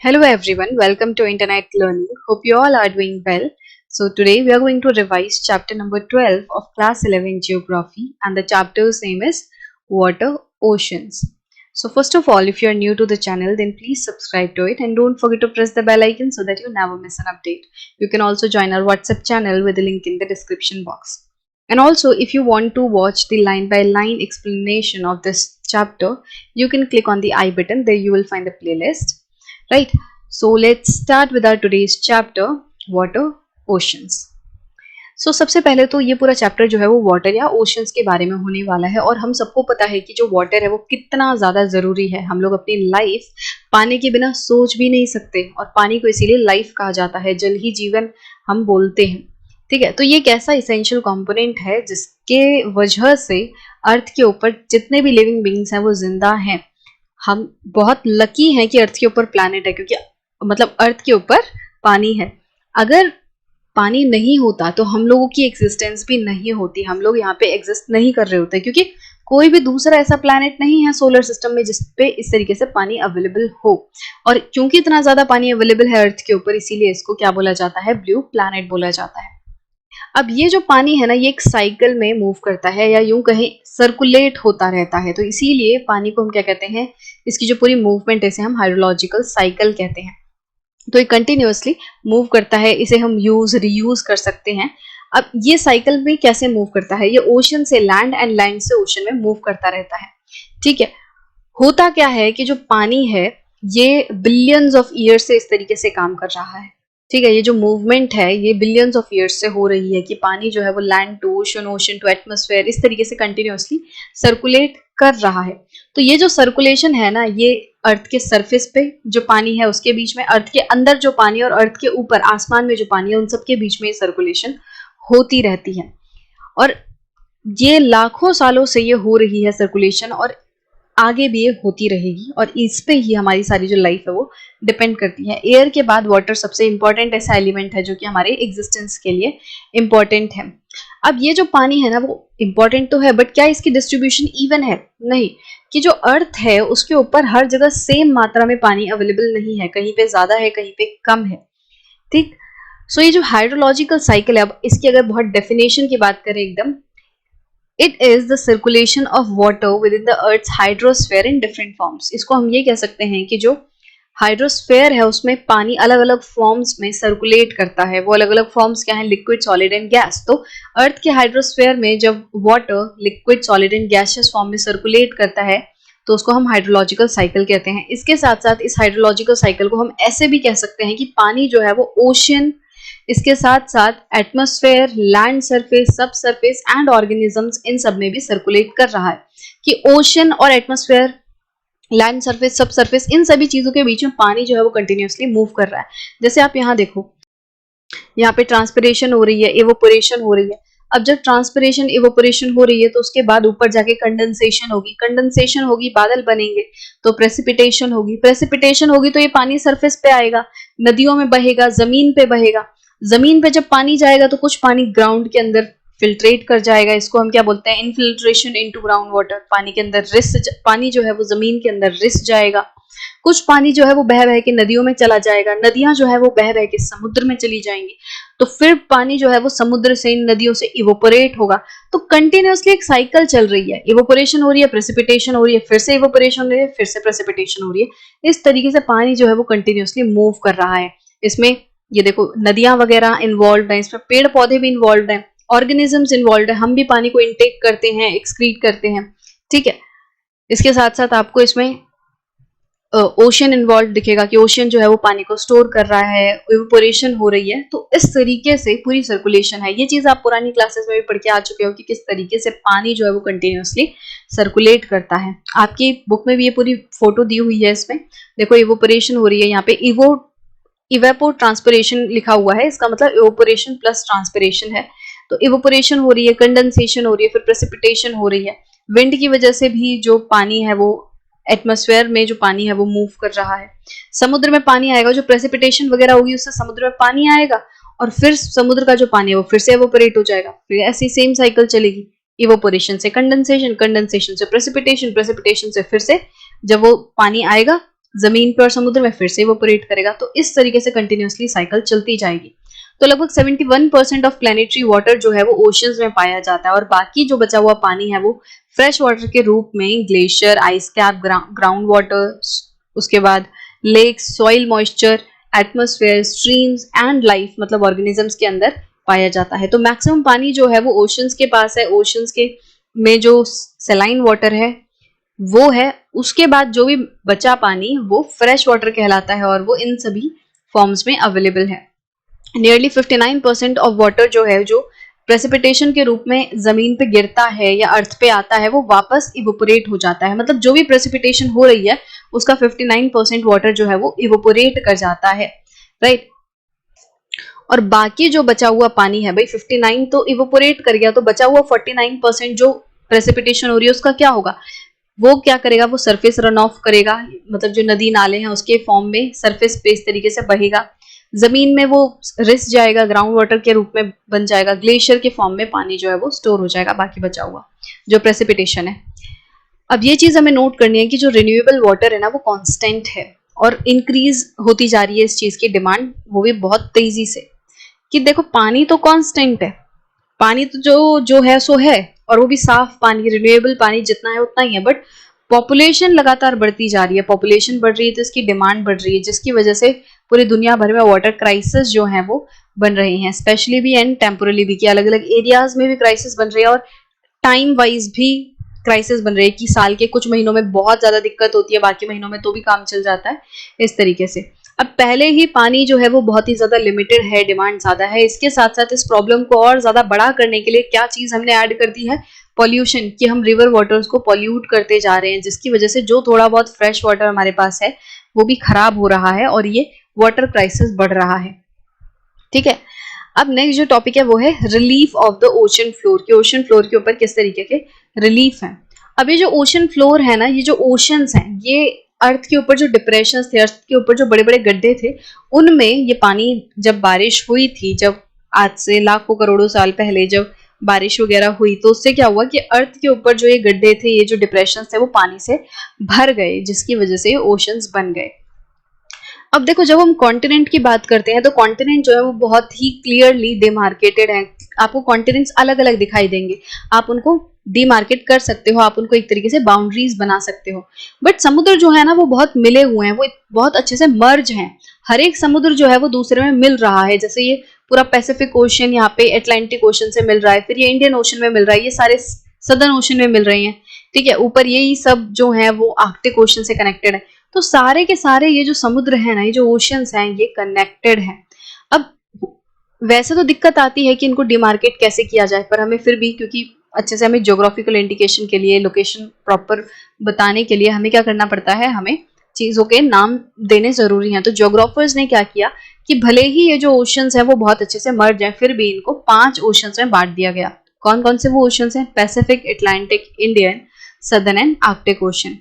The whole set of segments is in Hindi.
Hello everyone, welcome to Internet Learning. Hope you all are doing well. So today we are going to revise chapter number 12 of class 11 geography, and the chapter's name is Water Oceans. So first of all, if you are new to the channel, then please subscribe to it and don't forget to press the bell icon so that you never miss an update. You can also join our WhatsApp channel with the link in the description box. And also, if you want to watch the line by line explanation of this chapter, you can click on the I button. There you will find the playlist. Right, so let's start with our today's chapter, water oceans. So सबसे पहले तो ये पूरा चैप्टर जो है वो वाटर या ओशंस के बारे में होने वाला है, और हम सबको पता है कि जो वाटर है वो कितना ज़्यादा ज़रूरी है। हम लोग अपनी लाइफ पानी के बिना सोच भी नहीं सकते, और पानी को इसीलिए लाइफ कहा जाता है, जल ही जीवन हम बोलते हैं। ठीक है, तो ये एक ऐसा इसेंशियल कंपोनेंट है जिसके वजह से अर्थ के ऊपर जितने भी लिविंग बीइंग्स हैं वो जिंदा हैं। हम बहुत लकी हैं कि अर्थ के ऊपर प्लैनेट है, क्योंकि मतलब अर्थ के ऊपर पानी है। अगर पानी नहीं होता तो हम लोगों की एग्जिस्टेंस भी नहीं होती, हम लोग यहाँ पे एग्जिस्ट नहीं कर रहे होते, क्योंकि कोई भी दूसरा ऐसा प्लैनेट नहीं है सोलर सिस्टम में जिसपे इस तरीके से पानी अवेलेबल हो। और क्योंकि इतना ज्यादा पानी अवेलेबल है अर्थ के ऊपर, इसीलिए इसको क्या बोला जाता है, ब्लू प्लैनेट बोला जाता है। अब ये जो पानी है ना, ये एक साइकिल में मूव करता है, या यूं कहें सर्कुलेट होता रहता है। तो इसीलिए पानी को हम क्या कहते हैं, इसकी जो पूरी मूवमेंट है इसे हम हाइड्रोलॉजिकल साइकिल कहते हैं। तो ये कंटिन्यूअसली मूव करता है, इसे हम यूज रीयूज कर सकते हैं। अब ये साइकिल में कैसे मूव करता है, ये ओशन से लैंड एंड लैंड से ओशन में मूव करता रहता है। ठीक है, होता क्या है कि जो पानी है ये बिलियंस ऑफ ईयर्स से इस तरीके से काम कर रहा है। ठीक है, ये जो मूवमेंट है ये बिलियंस ऑफ ईयर्स से हो रही है कि पानी जो है वो land to ocean, ocean to atmosphere, इस तरीके से कंटिन्यूअसली सर्कुलेट कर रहा है। तो ये जो सर्कुलेशन है ना, ये अर्थ के सरफेस पे जो पानी है उसके बीच में, अर्थ के अंदर जो पानी और अर्थ के ऊपर आसमान में जो पानी है, उन सबके बीच में सर्कुलेशन होती रहती है। और ये लाखों सालों से ये हो रही है सर्कुलेशन, और आगे भी ये होती रहेगी, और इस पे ही हमारी सारी जो लाइफ है वो डिपेंड करती है। एयर के बाद वाटर सबसे इंपॉर्टेंट ऐसा एलिमेंट है जो कि हमारे एग्जिस्टेंस के लिए इंपॉर्टेंट है। अब ये जो पानी है ना वो इंपॉर्टेंट तो है, बट क्या इसकी डिस्ट्रीब्यूशन इवन है? नहीं, कि जो अर्थ है उसके ऊपर हर जगह सेम मात्रा में पानी अवेलेबल नहीं है, कहीं पे ज्यादा है कहीं पे कम है। ठीक, सो ये जो हाइड्रोलॉजिकल साइकिल है, अब इसकी अगर बहुत डेफिनेशन की बात करें एकदम, it is the circulation of water with in the earth hydrosphere in different forms. इसको हम ये कह सकते हैं कि जो हाइड्रोस्फेयर है उसमें पानी अलग अलग फॉर्म्स में सर्कुलेट करता है। वो अलग अलग फॉर्म्स क्या है, लिक्विड, सॉलिड एंड गैस। तो अर्थ के हाइड्रोस्फेयर में जब water liquid, solid and gaseous form में सर्कुलेट करता है तो उसको हम हाइड्रोलॉजिकल साइकिल कहते हैं। इसके साथ साथ इस हाइड्रोलॉजिकल साइकिल को हम ऐसे भी कह सकते हैं कि पानी जो है वो ओशन, इसके साथ साथ एटमॉस्फेयर, लैंड सरफेस, सब सरफेस एंड ऑर्गेनिजम्स, इन सब में भी सर्कुलेट कर रहा है। कि ओशन और एटमॉस्फेयर, लैंड सरफेस, सब सरफेस, इन सभी चीजों के बीच में पानी जो है वो कंटिन्यूअसली मूव कर रहा है। जैसे आप यहाँ देखो, यहाँ पे ट्रांसपिरेशन हो रही है, इवोपोरेशन हो रही है। अब जब ट्रांसपिरेशन इवोपोरेशन हो रही है तो उसके बाद ऊपर जाके कंडेंसेशन होगी, कंडेंसेशन होगी, बादल बनेंगे, तो प्रेसिपिटेशन होगी, प्रेसिपिटेशन होगी तो ये पानी सरफेस पे आएगा, नदियों में बहेगा, जमीन पे बहेगा। जमीन पे जब पानी जाएगा तो कुछ पानी ग्राउंड के अंदर फिल्ट्रेट कर जाएगा, इसको हम क्या बोलते हैं, इनफिल्ट्रेशन इनटू ग्राउंड वाटर। पानी के अंदर पानी जो है वो जमीन के अंदर रिस जाएगा। कुछ पानी जो है वो बह बह के नदियों में चला जाएगा, नदियां जो है वो बह बह के समुद्र में चली जाएंगी, तो फिर पानी जो है वो समुद्र से, इन नदियों से इवोपोरेट होगा। तो कंटिन्यूअसली एक साइकिल चल रही है, इवोपोरेशन हो रही है, प्रेसिपिटेशन हो रही है, फिर से इवोपोरेशन हो रही है, फिर से प्रेसिपिटेशन हो रही है। इस तरीके से पानी जो है वो कंटिन्यूअसली मूव कर रहा है। इसमें ये देखो नदियां वगैरह इन्वॉल्व है, इसमें पेड़ पौधे भी इन्वॉल्व है, ऑर्गेनिजम्स इन्वॉल्व है, हम भी पानी को इनटेक करते हैं, एक्सक्रीट करते हैं। ठीक है, इसके साथ साथ आपको इसमें ओशन इन्वॉल्व दिखेगा कि ओशन जो है वो पानी को स्टोर कर रहा है, इवेपोरेशन हो रही है। तो इस तरीके से पूरी सर्कुलेशन है। ये चीज आप पुरानी क्लासेस में भी पढ़ के आ चुके हो कि किस तरीके से पानी जो है वो कंटिन्यूअसली सर्कुलेट करता है। आपकी बुक में भी ये पूरी फोटो दी हुई है, इसमें देखो इवेपोरेशन हो रही है, यहाँ पे इवेपो ट्रांसपिरेशन लिखा हुआ है, इसका मतलब इवेपोरेशन प्लस ट्रांसपिरेशन है। तो इवेपोरेशन हो रही है, कंडेंसेशन हो रही है, फिर प्रेसिपिटेशन हो रही है। विंड की वजह से भी जो पानी है वो एटमॉस्फेयर में जो पानी है वो मूव कर रहा है। समुद्र में पानी आएगा, जो प्रेसिपिटेशन वगैरह होगी उससे समुद्र में पानी आएगा, और फिर समुद्र का जो पानी है वो फिर से इवेपोरेट हो जाएगा। फिर ऐसी सेम साइकिल चलेगी, इवेपोरेशन से कंडेंसेशन, कंडेंसेशन से प्रेसिपिटेशन, प्रेसिपिटेशन से फिर से जब वो पानी आएगा जमीन पे और समुद्र में फिर से इवोपोरेट करेगा। तो इस तरीके से कंटिन्यूअसली साइकिल चलती जाएगी। तो लगभग 71% ऑफ प्लेनेटरी वाटर जो है वो ओशंस में पाया जाता है, और बाकी जो बचा हुआ पानी है वो फ्रेश वाटर के रूप में glacier, ice cap, ground water, उसके बाद lakes, soil moisture, atmosphere, streams and life मतलब ऑर्गेनिजम्स के अंदर पाया जाता है। तो मैक्सिमम पानी जो है वो ओशंस के पास है। ओशंस के में जो सेलाइन वाटर है वो है, उसके बाद जो भी बचा पानी वो फ्रेश वाटर कहलाता है, और वो इन सभी फॉर्म्स में अवेलेबल है। नियरली 59% ऑफ वाटर जो है, जो प्रेसिपिटेशन के रूप में जमीन पे गिरता है या अर्थ पे आता है, वो वापस इवोपोरेट हो जाता है। मतलब जो भी प्रेसिपिटेशन हो रही है उसका 59% वाटर जो है वो इवोपोरेट कर जाता है, राइट। और बाकी जो बचा हुआ पानी है भाई, 59 तो इवोपोरेट कर गया, तो बचा हुआ 49% जो प्रेसिपिटेशन हो रही है उसका क्या होगा, वो क्या करेगा, वो सरफेस रन ऑफ करेगा, मतलब जो नदी नाले हैं उसके फॉर्म में सरफेस पे इस तरीके से बहेगा, जमीन में वो रिस जाएगा, ग्राउंड वाटर के रूप में बन जाएगा, ग्लेशियर के फॉर्म में पानी जो है वो स्टोर हो जाएगा, बाकी बचा हुआ जो प्रेसिपिटेशन है। अब ये चीज हमें नोट करनी है कि जो रिन्यूएबल वाटर है ना वो कांस्टेंट है, और इंक्रीज होती जा रही है इस चीज की डिमांड, वो भी बहुत तेजी से। कि देखो पानी तो कांस्टेंट है, पानी तो जो जो है सो है, और वो भी साफ पानी, रिन्यूएबल पानी जितना है उतना ही है, बट पॉपुलेशन लगातार बढ़ती जा रही है, पॉपुलेशन बढ़ रही है तो इसकी डिमांड बढ़ रही है, जिसकी वजह से पूरी दुनिया भर में वाटर क्राइसिस जो है वो बन रहे हैं, स्पेशली भी एंड टेम्पोरली भी, कि अलग अलग एरियाज में भी क्राइसिस बन रही है, और टाइम वाइज भी क्राइसिस बन रही है, कि साल के कुछ महीनों में बहुत ज्यादा दिक्कत होती है, बाकी महीनों में तो भी काम चल जाता है, इस तरीके से। अब पहले ही पानी जो है वो बहुत ही ज्यादा लिमिटेड है, डिमांड ज्यादा है, इसके साथ साथ इस प्रॉब्लम को और ज्यादा बड़ा करने के लिए क्या चीज हमने ऐड कर दी है, पॉल्यूशन, कि हम रिवर वाटर्स को पॉल्यूट करते जा रहे हैं, जिसकी वजह से जो थोड़ा बहुत फ्रेश वाटर हमारे पास है वो भी खराब हो रहा है, और ये वाटर क्राइसिस बढ़ रहा है, ठीक है। अब नेक्स्ट जो टॉपिक है वो है relief of the ocean floor, कि ओशन फ्लोर के ऊपर किस तरीके के रिलीफ है। अब ये जो ओशन फ्लोर है ना, ये जो ओशंस हैं, ये अर्थ के ऊपर जो डिप्रेशन थे, अर्थ के ऊपर जो बड़े बड़े गड्ढे थे, उनमें ये पानी जब बारिश हुई थी, जब आज से लाखों करोड़ों साल पहले जब बारिश वगैरह हुई, तो उससे क्या हुआ कि अर्थ के ऊपर जो ये गड्ढे थे, ये जो डिप्रेशन थे, वो पानी से भर गए, जिसकी वजह से ओशंस बन गए। अब देखो, जब हम कॉन्टिनेंट की बात करते हैं तो कॉन्टिनेंट जो है वो बहुत ही क्लियरली डिमार्केटेड है। आपको कॉन्टिनेंट्स अलग अलग दिखाई देंगे, आप उनको डिमार्केट कर सकते हो, आप उनको एक तरीके से बाउंड्रीज बना सकते हो। बट समुद्र जो है ना वो बहुत मिले हुए हैं, वो बहुत अच्छे से मर्ज हैं। हर एक समुद्र जो है वो दूसरे में मिल रहा है, जैसे ये पूरा पैसिफिक ओशन यहाँ पे अटलांटिक ओशन से मिल रहा है, फिर ये इंडियन ओशन में मिल रहा है, ये सारे सदर्न ओशन में मिल रहे हैं, ठीक है। ऊपर यही सब जो है वो आर्कटिक ओशन से कनेक्टेड है। तो सारे के सारे ये जो समुद्र है ना, ये जो ओशंस हैं, ये कनेक्टेड हैं। अब वैसे तो दिक्कत आती है कि इनको डिमार्केट कैसे किया जाए, पर हमें फिर भी, क्योंकि अच्छे से हमें ज्योग्राफिकल इंडिकेशन के लिए, लोकेशन प्रॉपर बताने के लिए हमें क्या करना पड़ता है, हमें चीजों के नाम देने जरूरी हैं। तो ज्योग्राफर्स ने क्या किया कि भले ही ये जो ओशंस हैं वो बहुत अच्छे से मर्ज हैं, फिर भी इनको 5 ओशंस में बांट दिया गया। कौन कौन से वो ओशंस हैं? Pacific, Atlantic, Indian, southern and Arctic ocean.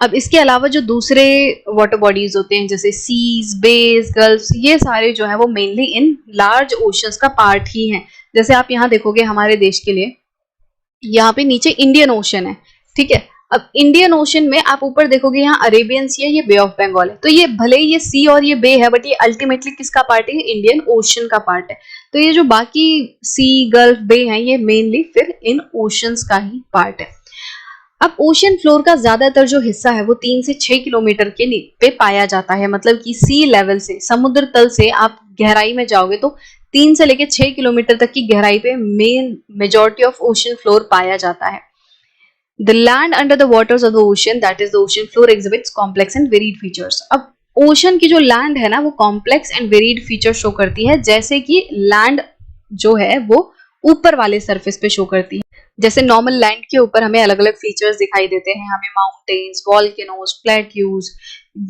अब इसके अलावा जो दूसरे वाटर बॉडीज होते हैं, जैसे सीज, बेस, गल्फ्स, ये सारे जो है वो मेनली इन लार्ज ओशंस का पार्ट ही हैं। जैसे आप यहाँ देखोगे हमारे देश के लिए, यहाँ पे नीचे इंडियन ओशन है, ठीक है। अब इंडियन ओशन में आप ऊपर देखोगे यहाँ अरेबियन सी है, ये बे ऑफ बंगाल है। तो ये भले ही ये सी और ये बे है, बट ये अल्टीमेटली किसका पार्ट है? इंडियन ओशन का पार्ट है। तो ये जो बाकी सी, गल्फ, बे हैं, ये मेनली फिर इन ओशंस का ही पार्ट है। अब ओशन फ्लोर का ज्यादातर जो हिस्सा है वो 3 से 6 किलोमीटर के पे पाया जाता है, मतलब कि सी लेवल से, समुद्र तल से आप गहराई में जाओगे तो 3 से लेकर 6 किलोमीटर तक की गहराई पे main majority of ocean floor पाया जाता है। The land under the waters of the ocean, that is the ocean floor, exhibits complex and varied features. अब ओशन की जो लैंड है ना वो complex and varied feature show करती है, जैसे कि लैंड जो है वो ऊपर वाले सरफेस पे शो करती है। जैसे नॉर्मल लैंड के ऊपर हमें अलग अलग फीचर्स दिखाई देते हैं, हमें माउंटेन्स, वॉल्केनोज, प्लेट्यूज,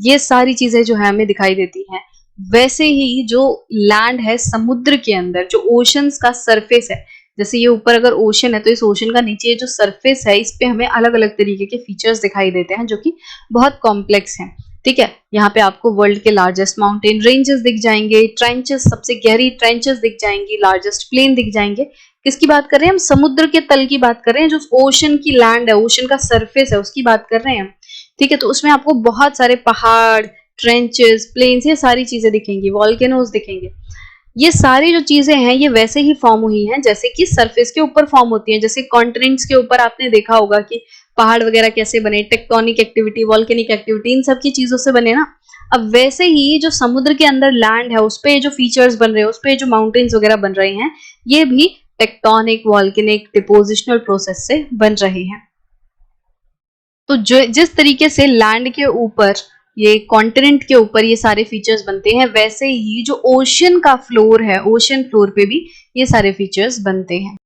ये सारी चीजें जो है हमें दिखाई देती हैं। वैसे ही जो लैंड है समुद्र के अंदर, जो ओशंस का सरफेस है, जैसे ये ऊपर अगर ओशन है तो इस ओशन का नीचे जो सरफेस है, इस पे हमें अलग अलग तरीके के फीचर्स दिखाई देते हैं, जो कि बहुत कॉम्प्लेक्स हैं, ठीक है। यहाँ पे आपको वर्ल्ड के लार्जेस्ट माउंटेन रेंजेस दिख जाएंगे, ट्रेंचेस, सबसे गहरी ट्रेंचेस दिख जाएंगी, लार्जेस्ट प्लेन दिख जाएंगे। किसकी बात कर रहे हैं हम? समुद्र के तल की बात कर रहे हैं, जो ओशन की लैंड है, ओशन का सरफेस है, उसकी बात कर रहे हैं हम। ठीक है, तो उसमें आपको बहुत सारे पहाड़, ट्रेंचेस, प्लेन्स, ये सारी चीजें दिखेंगी, वॉल्केनोज दिखेंगे। ये सारी जो चीजें हैं ये वैसे ही फॉर्म हुई हैं जैसे कि सरफेस के ऊपर फॉर्म होती हैं। जैसे कॉन्टिनेंट्स के ऊपर आपने देखा होगा कि पहाड़ वगैरह कैसे बने, टेक्टोनिक एक्टिविटी, वॉल्केनिक एक्टिविटी, इन सब की चीजों से बने ना। अब वैसे ही जो समुद्र के अंदर लैंड है उस पे जो फीचर्स बन रहे हैं, उस पे जो माउंटेन्स वगैरह बन रहे हैं, ये भी टेक्टोनिक, वॉल्केनिक, डिपोजिशनल प्रोसेस से बन रहे हैं। तो जो जिस तरीके से लैंड के ऊपर, ये कॉन्टिनेंट के ऊपर ये सारे फीचर्स बनते हैं, वैसे ही जो ओशन का फ्लोर है, ओशन फ्लोर पे भी ये सारे फीचर्स बनते हैं।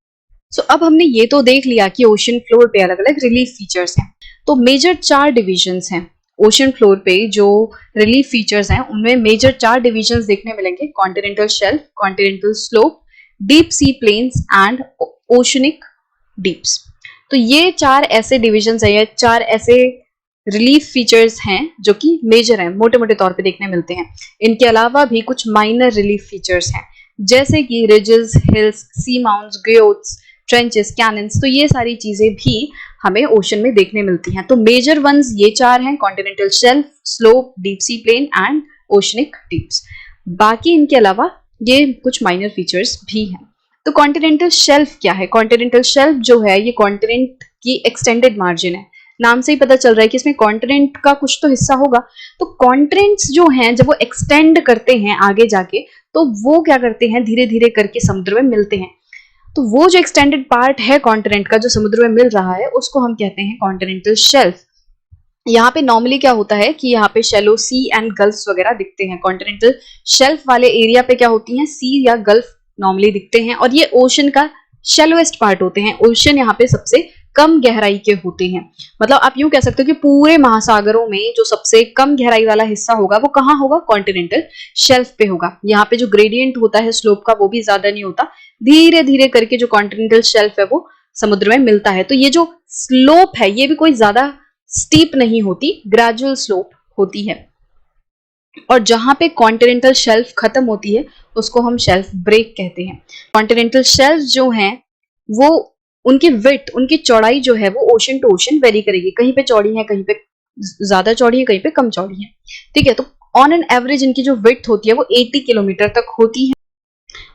सो अब हमने ये तो देख लिया कि ओशन फ्लोर पे अलग अलग रिलीफ फीचर्स हैं। तो मेजर 4 डिविजन्स हैं ओशन फ्लोर पे। जो रिलीफ फीचर्स हैं उनमें मेजर 4 डिविजन्स देखने मिलेंगे: continental shelf, continental slope, deep sea plains and oceanic deeps. तो ये 4 ऐसे डिविजन्स हैं, ये 4 ऐसे रिलीफ फीचर्स हैं जो कि मेजर हैं, मोटे मोटे तौर पे देखने मिलते हैं। इनके अलावा भी कुछ माइनर रिलीफ फीचर्स हैं जैसे कि रिजेस, हिल्स, सी माउंट्स, ग्रोथ्स, ट्रेंचेस, कैनन्स। तो ये सारी चीजें भी हमें ओशन में देखने मिलती हैं। तो मेजर वंस ये 4 हैं: continental shelf, slope, deep sea plain and oceanic deeps. बाकी इनके अलावा ये कुछ माइनर फीचर्स भी हैं। तो कॉन्टिनेंटल शेल्फ क्या है? कॉन्टिनेंटल शेल्फ जो है ये कॉन्टिनेंट की एक्सटेंडेड मार्जिन है। नाम से ही पता चल रहा है कि इसमें कॉन्टिनेंट का कुछ तो हिस्सा होगा। तो कॉन्टिनेंट्स जो हैं जब वो एक्सटेंड करते हैं आगे जाके, तो वो क्या करते हैं, धीरे धीरे करके समुद्र में मिलते हैं। तो वो जो एक्सटेंडेड पार्ट है कॉन्टिनेंट का जो समुद्र में मिल रहा है, उसको हम कहते हैं कॉन्टिनेंटल शेल्फ। यहाँ पे नॉर्मली क्या होता है कि यहाँ पे शैलो सी एंड गल्फ्स वगैरह दिखते हैं। कॉन्टिनेंटल शेल्फ वाले एरिया पे क्या होती हैं, सी या गल्फ नॉर्मली दिखते हैं, और ये ओशन का शैलोएस्ट पार्ट होते हैं। ओशन यहाँ पे सबसे कम गहराई के होते हैं। मतलब आप यूं कह सकते हो कि पूरे महासागरों में जो सबसे कम गहराई वाला हिस्सा होगा वो कहाँ होगा, कॉन्टिनेंटल शेल्फ पे होगा। यहाँ पे जो ग्रेडियंट होता है स्लोप का वो भी ज्यादा नहीं होता, धीरे धीरे करके जो कॉन्टिनेंटल शेल्फ है वो समुद्र में मिलता है। तो ये जो स्लोप है ये भी कोई ज्यादा स्टीप नहीं होती, ग्रेजुअल स्लोप होती है। और जहां पे कॉन्टिनेंटल शेल्फ खत्म होती है उसको हम शेल्फ ब्रेक कहते हैं। कॉन्टिनेंटल शेल्फ जो हैं वो उनकी विड्थ, उनकी चौड़ाई जो है वो ओशन टू ओशन वेरी करेगी। कहीं पे चौड़ी है, कहीं पे ज्यादा चौड़ी है, कहीं पे कम चौड़ी है। ठीक है, तो ऑन एन एवरेज इनकी जो विड्थ होती है वो 80 किलोमीटर तक होती है।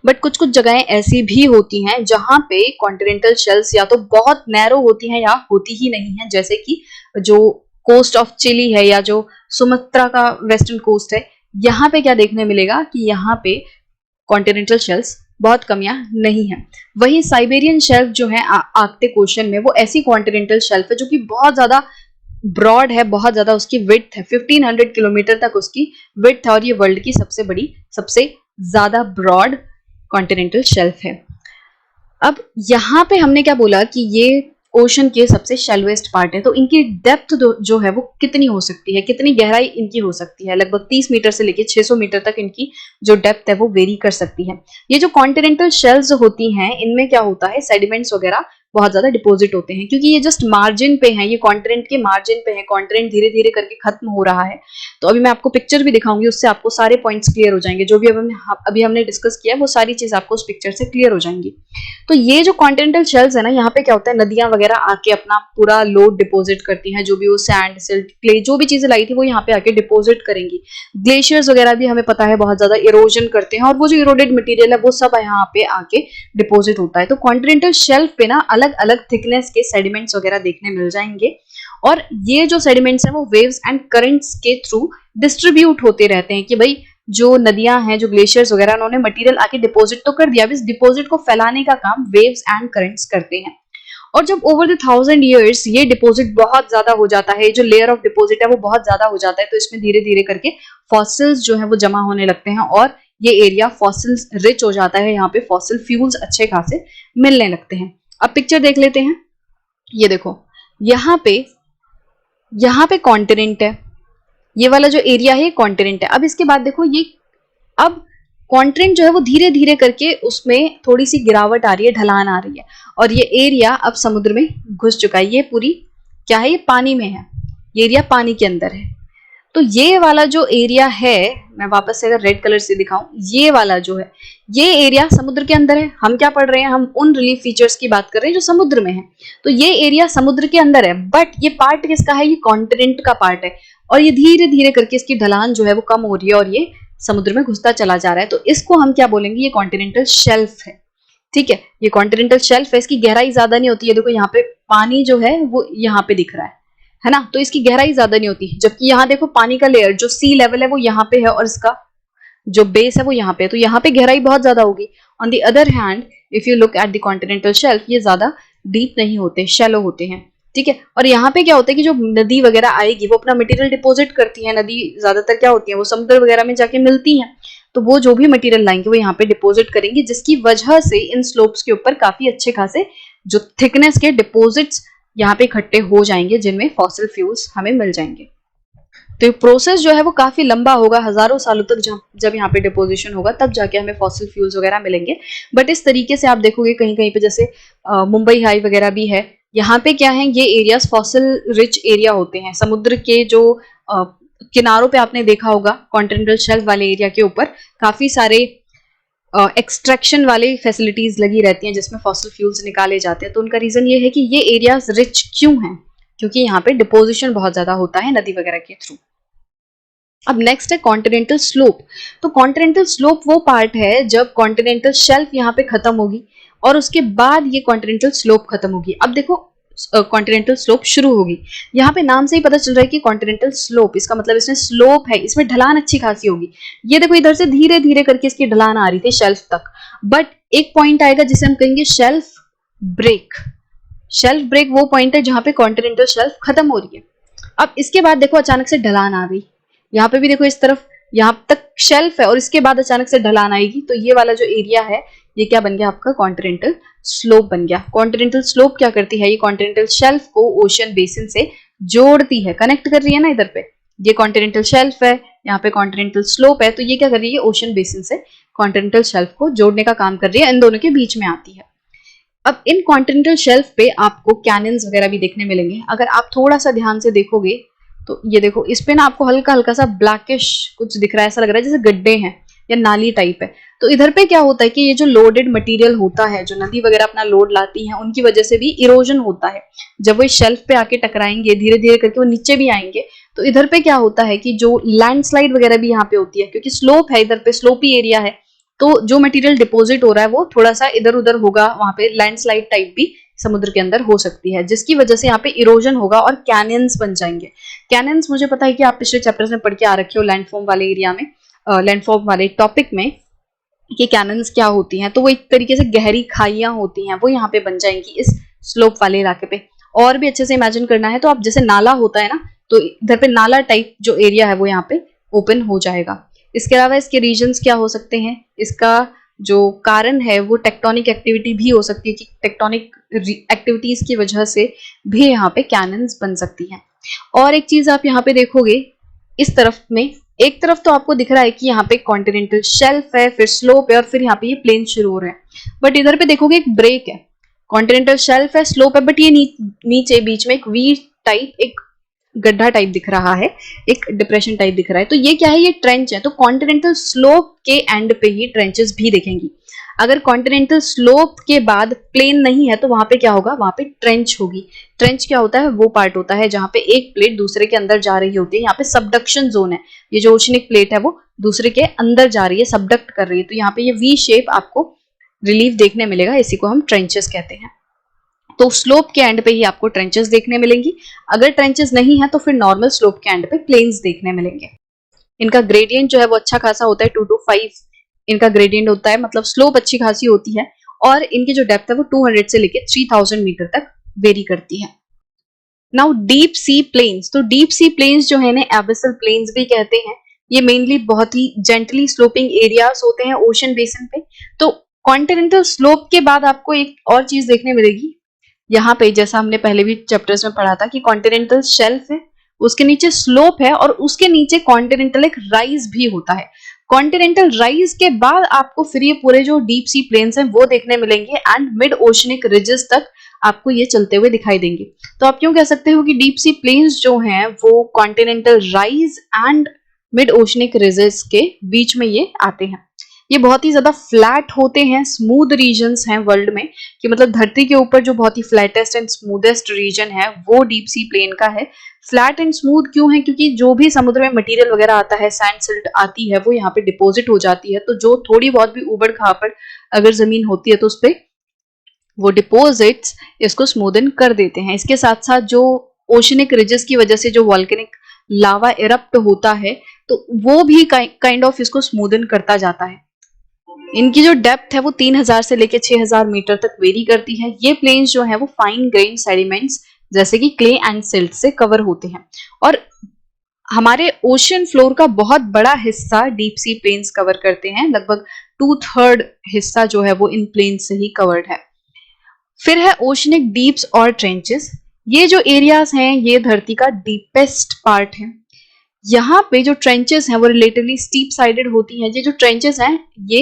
बट कुछ कुछ जगहें ऐसी भी होती हैं जहां पे कॉन्टिनेंटल शेल्फ्स या तो बहुत नैरो होती हैं या होती ही नहीं है। जैसे कि जो कोस्ट ऑफ चिली है या जो सुमात्रा का वेस्टर्न कोस्ट है, यहाँ पे क्या देखने मिलेगा कि यहाँ पे कॉन्टिनेंटल शेल्फ्स बहुत कम या नहीं है। वहीं साइबेरियन शेल्फ जो है आर्कटिक ओशन में, वो ऐसी कॉन्टिनेंटल शेल्फ है जो कि बहुत ज्यादा ब्रॉड है, बहुत ज्यादा उसकी विड्थ है, 1500 किलोमीटर तक उसकी विड्थ है, और ये वर्ल्ड की सबसे बड़ी, सबसे ज्यादा ब्रॉड कॉन्टिनेंटल शेल्फ है। अब यहाँ पे हमने क्या बोला कि ये ओशन के सबसे शैलोएस्ट पार्ट है। तो इनकी डेप्थ जो है वो कितनी हो सकती है, कितनी गहराई इनकी हो सकती है? लगभग 30 मीटर से लेके 600 मीटर तक इनकी जो डेप्थ है वो वेरी कर सकती है। ये जो कॉन्टिनेंटल शेल्स होती हैं इनमें क्या होता है, सेडिमेंट्स वगैरह बहुत ज्यादा डिपॉजिट होते हैं, क्योंकि ये जस्ट मार्जिन पे है, ये कॉन्टिनेंट के मार्जिन पे है, कॉन्टिनेंट धीरे धीरे करके खत्म हो रहा है। तो अभी मैं आपको पिक्चर भी दिखाऊंगी, उससे आपको सारे पॉइंट्स क्लियर हो जाएंगे। जो भी अभी हमने डिस्कस किया वो सारी चीज आपको उस पिक्चर से क्लियर हो जाएंगी। तो ये जो कॉन्टिनेंटल शेल्स है ना, यहाँ पे क्या होता है, नदियां वगैरह आके अपना पूरा लोड डिपॉजिट करती हैं। जो भी वो सैंड, सिल्ट, क्ले, जो भी चीजें लाई थी वो यहाँ पे आके डिपॉजिट करेंगी। ग्लेशियर्स वगैरह भी हमें पता है बहुत ज्यादा इरोजन करते हैं, और वो जो इरोडेड मटेरियल है वो सब यहाँ पे आके डिपॉजिट होता है। तो कॉन्टिनेंटल शेल्फ पे ना अलग अलग थिकनेस के सेडिमेंट्स वगैरह देखने मिल जाएंगे, और ये जो सेडिमेंट्स हैं वो वेव्स एंड करंट्स के थ्रू डिस्ट्रीब्यूट होते रहते हैं। कि भाई जो नदियां हैं, जो ग्लेशियर्स वगैरह, उन्होंने मटेरियल आके डिपॉजिट तो कर दिया, अब इस डिपॉजिट को फैलाने का काम वेव्स एंड करंट्स करते हैं। और जब ओवर द 1000 years ये डिपॉजिट बहुत ज्यादा हो जाता है, जो लेयर ऑफ डिपॉजिट है वो बहुत ज्यादा हो जाता है, तो इसमें धीरे धीरे करके फॉसिल्स जो है वो जमा होने लगते हैं, और ये एरिया फॉसिल्स रिच हो जाता है। यहाँ पे फॉसिल फ्यूल्स अच्छे खासे मिलने लगते हैं। अब पिक्चर देख लेते हैं। ये देखो, यहाँ पे कॉन्टिनेंट है, ये वाला जो एरिया है कॉन्टिनेंट है। अब इसके बाद देखो ये, अब कॉन्टिनेंट जो है वो धीरे धीरे करके उसमें थोड़ी सी गिरावट आ रही है, ढलान आ रही है, और ये एरिया अब समुद्र में घुस चुका है। ये पूरी क्या है, ये पानी में है, ये एरिया पानी के अंदर है। तो ये वाला जो एरिया है मैं वापस से अगर रेड कलर से दिखाऊं, ये वाला जो है ये एरिया समुद्र के अंदर है। हम क्या पढ़ रहे हैं, हम उन रिलीफ फीचर्स की बात कर रहे हैं जो समुद्र में है। तो ये एरिया समुद्र के अंदर है, बट ये पार्ट किसका है, ये कॉन्टिनेंट का पार्ट है। और ये धीरे धीरे करके इसकी ढलान जो है वो कम हो रही है और ये समुद्र में घुसता चला जा रहा है। तो इसको हम क्या बोलेंगे, ये कॉन्टिनेंटल शेल्फ है। ठीक है, ये कॉन्टिनेंटल शेल्फ है, इसकी गहराई ज्यादा नहीं होती है। देखो यहाँ पे पानी जो है वो यहाँ पे दिख रहा है ना, तो इसकी गहराई ज्यादा नहीं होती। जबकि यहाँ देखो पानी का लेयर जो सी लेवल है वो यहाँ पे है और इसका जो बेस है वो यहाँ पे है, तो यहाँ पे गहराई बहुत ज्यादा होगी। On the other hand if you look at the continental shelf, ये ज्यादा डीप नहीं होते, शैलो होते हैं। ठीक है, और यहाँ पे क्या होता है कि जो नदी वगैरह आएगी वो अपना मटेरियल डिपॉजिट करती है। नदी ज्यादातर क्या होती है, वो समुद्र वगैरह में जाके मिलती है, तो वो जो भी मटेरियल लाएंगे वो यहाँ पे डिपॉजिट करेंगे, जिसकी वजह से इन स्लोप्स के ऊपर काफी अच्छे खासे जो थिकनेस के डिपॉजिट्स यहाँ पे इकट्ठे हो जाएंगे, जिनमें फॉसिल फ्यूल्स हमें मिल जाएंगे। तो ये प्रोसेस जो है वो काफी लंबा होगा, हजारों सालों तक जब यहाँ पे डिपोजिशन होगा तब जाके हमें फॉसिल फ्यूल्स वगैरह मिलेंगे। बट इस तरीके से आप देखोगे कहीं कहीं पे, जैसे मुंबई हाई वगैरह भी है, यहाँ पे क्या है, ये एरियाज फॉसिल रिच एरिया होते हैं। समुद्र के जो किनारों पे आपने देखा होगा कॉन्टिनेंटल शेल्फ वाले एरिया के ऊपर काफी सारे एक्सट्रैक्शन वाली फैसिलिटीज लगी रहती हैं जिसमें फॉसिल फ्यूल्स निकाले जाते हैं। तो उनका रीजन ये है कि ये एरियाज रिच क्यों हैं, क्योंकि यहाँ पे डिपोजिशन बहुत ज्यादा होता है नदी वगैरह के थ्रू। अब नेक्स्ट है कॉन्टिनेंटल स्लोप। तो कॉन्टिनेंटल स्लोप वो पार्ट है जब कॉन्टिनेंटल शेल्फ यहाँ पे खत्म होगी और उसके बाद ये कॉन्टिनेंटल स्लोप खत्म होगी। अब देखो कॉन्टिनेंटल स्लोप शुरू होगी, यहाँ पे नाम से ही पता चल रहा है कि कॉन्टिनेंटल स्लोप, इसका मतलब इसमें स्लोप है, इसमें ढलान अच्छी खासी होगी। ये देखो इधर से धीरे धीरे करके इसकी ढलान आ रही थी शेल्फ तक, बट एक पॉइंट आएगा जिसे हम कहेंगे शेल्फ ब्रेक। शेल्फ ब्रेक वो पॉइंट है जहां पे कॉन्टिनेंटल शेल्फ खत्म हो रही है। अब इसके बाद देखो अचानक से ढलान आ गई, यहाँ पे भी देखो इस तरफ यहाँ तक शेल्फ है और इसके बाद अचानक से ढलान आएगी, तो ये वाला जो एरिया है ये क्या बन गया, आपका कॉन्टिनेंटल स्लोप बन गया। कॉन्टिनेंटल स्लोप क्या करती है, ये कॉन्टिनेंटल शेल्फ को ओशन बेसिन से जोड़ती है, कनेक्ट कर रही है ना। इधर पे ये कॉन्टिनेंटल शेल्फ है, यहाँ पे कॉन्टिनेंटल स्लोप है, तो ये क्या कर रही है, ओशन बेसिन से कॉन्टिनेंटल शेल्फ को जोड़ने का काम कर रही है, इन दोनों के बीच में आती है। अब इन कॉन्टिनेंटल शेल्फ पे आपको कैनियंस वगैरह भी देखने मिलेंगे। अगर आप थोड़ा सा ध्यान से देखोगे तो ये देखो इस पे ना आपको हल्का हल्का सा ब्लैकिश कुछ दिख रहा है, ऐसा लग रहा है जैसे गड्ढे हैं या नाली टाइप है। तो इधर पे क्या होता है कि ये जो लोडेड मटेरियल होता है, जो नदी वगैरह अपना लोड लाती है, उनकी वजह से भी इरोजन होता है। जब वो शेल्फ पे आके टकराएंगे धीरे धीरे करके वो नीचे भी आएंगे, तो इधर पे क्या होता है कि जो लैंडस्लाइड वगैरह भी यहाँ पे होती है, क्योंकि स्लोप है, इधर पे स्लोपी एरिया है, तो जो मटेरियल डिपॉजिट हो रहा है वो थोड़ा सा इधर उधर होगा, वहां पे लैंडस्लाइड टाइप भी समुद्र के अंदर हो सकती है, जिसकी वजह से यहाँ पे इरोजन होगा और कैनियंस बन जाएंगे। कैनियंस मुझे पता है कि आप पिछले चैप्टर्स में पढ़ के आ रखे हो लैंडफॉर्म वाले एरिया में, लैंडफॉर्म वाले टॉपिक में, कि कैनियंस क्या होती हैं। तो वो एक तरीके से गहरी खाइयां होती हैं, वो यहाँ पे बन जाएंगी इस स्लोप वाले इलाके पे। और भी अच्छे से इमेजिन करना है तो आप, जैसे नाला होता है ना, तो इधर पे नाला टाइप जो एरिया है वो यहाँ पे ओपन हो जाएगा। इसके अलावा इसके रीजन्स क्या हो सकते हैं, इसका जो कारण है वो टेक्टोनिक एक्टिविटी भी हो सकती है, कि टेक्टोनिक एक्टिविटीज की वजह से भी यहाँ पे कैनियंस बन सकती हैं। और एक चीज आप यहाँ पे देखोगे, इस तरफ में एक तरफ तो आपको दिख रहा है कि यहाँ पे कॉन्टिनेंटल शेल्फ है, फिर स्लोप है और फिर यहाँ पे ये प्लेन शुरू हो रहे हैं, बट इधर पे देखोगे एक ब्रेक है। कॉन्टिनेंटल शेल्फ है, स्लोप है, बट ये नीचे बीच में एक वी टाइप, एक गड्ढा टाइप दिख रहा है, एक डिप्रेशन टाइप दिख रहा है। तो ये क्या है, ये ट्रेंच है। तो कॉन्टिनेंटल स्लोप के एंड पे ही ट्रेंचेस भी दिखेंगी। अगर कॉन्टिनेंटल स्लोप के बाद प्लेन नहीं है तो वहां पे क्या होगा, वहां पे ट्रेंच होगी। ट्रेंच क्या होता है, वो पार्ट होता है जहां पे एक प्लेट दूसरे के अंदर जा रही होती है। यहाँ पे सबडक्शन जोन है, ये जो ओशनिक प्लेट है वो दूसरे के अंदर जा रही है, सबडक्ट कर रही है, तो यहाँ पे ये वी शेप आपको रिलीफ देखने मिलेगा, इसी को हम ट्रेंचेस कहते हैं। तो स्लोप के एंड पे ही आपको ट्रेंचेस देखने मिलेंगी। अगर ट्रेंचेस नहीं है तो फिर नॉर्मल स्लोप के एंड पे प्लेन्स देखने मिलेंगे। इनका ग्रेडियंट जो है वो अच्छा खासा होता है, 2 to 5 इनका ग्रेडियंट होता है, मतलब स्लोप अच्छी खासी होती है। और इनकी जो डेप्थ है वो 200 से लेके 3000 मीटर तक वेरी करती है। नाउ डीप सी प्लेन्स, तो डीप सी प्लेन्स जो है ना, एबिसल प्लेन्स भी कहते हैं, ये मेनली बहुत ही जेंटली स्लोपिंग एरियाज होते हैं ओशन बेसिन पे। तो कॉन्टिनेंटल स्लोप के बाद आपको एक और चीज देखने मिलेगी यहाँ पे, जैसा हमने पहले भी चैप्टर्स में पढ़ा था कि कॉन्टिनेंटल शेल्फ है, उसके नीचे स्लोप है और उसके नीचे कॉन्टिनेंटल एक राइज भी होता है। कॉन्टिनेंटल राइज के बाद आपको फिर ये पूरे जो डीप सी प्लेन्स हैं वो देखने मिलेंगे एंड मिड ओशनिक रिजेस तक आपको ये चलते हुए दिखाई देंगे। तो आप क्यों कह सकते हो कि डीप सी प्लेन्स जो हैं वो continental rise and mid oceanic ridges के बीच में ये आते हैं। ये बहुत ही ज्यादा फ्लैट होते हैं, स्मूथ रीजन्स हैं वर्ल्ड में, कि मतलब धरती के ऊपर जो बहुत ही फ्लैटेस्ट एंड स्मूदेस्ट रीजन है वो डीप सी प्लेन का है। फ्लैट एंड स्मूथ क्यों है? क्योंकि जो भी समुद्र में मटेरियल वगैरह आता है, सैंड सिल्ट आती है, वो यहाँ पे डिपॉजिट हो जाती है। तो जो थोड़ी बहुत भी उबड़ खाबड़ अगर जमीन होती है तो उस पर वो डिपोजिट्स इसको स्मूदन कर देते हैं। इसके साथ साथ जो ओशनिक रिजेस की वजह से जो वॉल्केनिक लावा इरप्ट होता है तो वो भी काइंड ऑफ इसको स्मूदन करता जाता है। इनकी जो डेप्थ है वो 3000 से लेकर 6000 मीटर तक वेरी करती है। ये प्लेन्स जो है वो फाइन ग्रेन सेडिमेंट्स जैसे कि क्ले एंड सिल्ट से कवर होते हैं। और हमारे ओशन फ्लोर का बहुत बड़ा हिस्सा डीप सी प्लेन्स कवर करते हैं। लगभग 2/3 हिस्सा जो है वो इन प्लेन्स से ही कवर्ड है। फिर है ओशनिक डीप्स और ट्रेंचेस। ये जो एरियाज हैं ये धरती का डीपेस्ट पार्ट है। यहाँ पे जो ट्रेंचेस हैं वो रिलेटिवली स्टीप साइडेड होती हैं। ये जो ट्रेंचेस हैं ये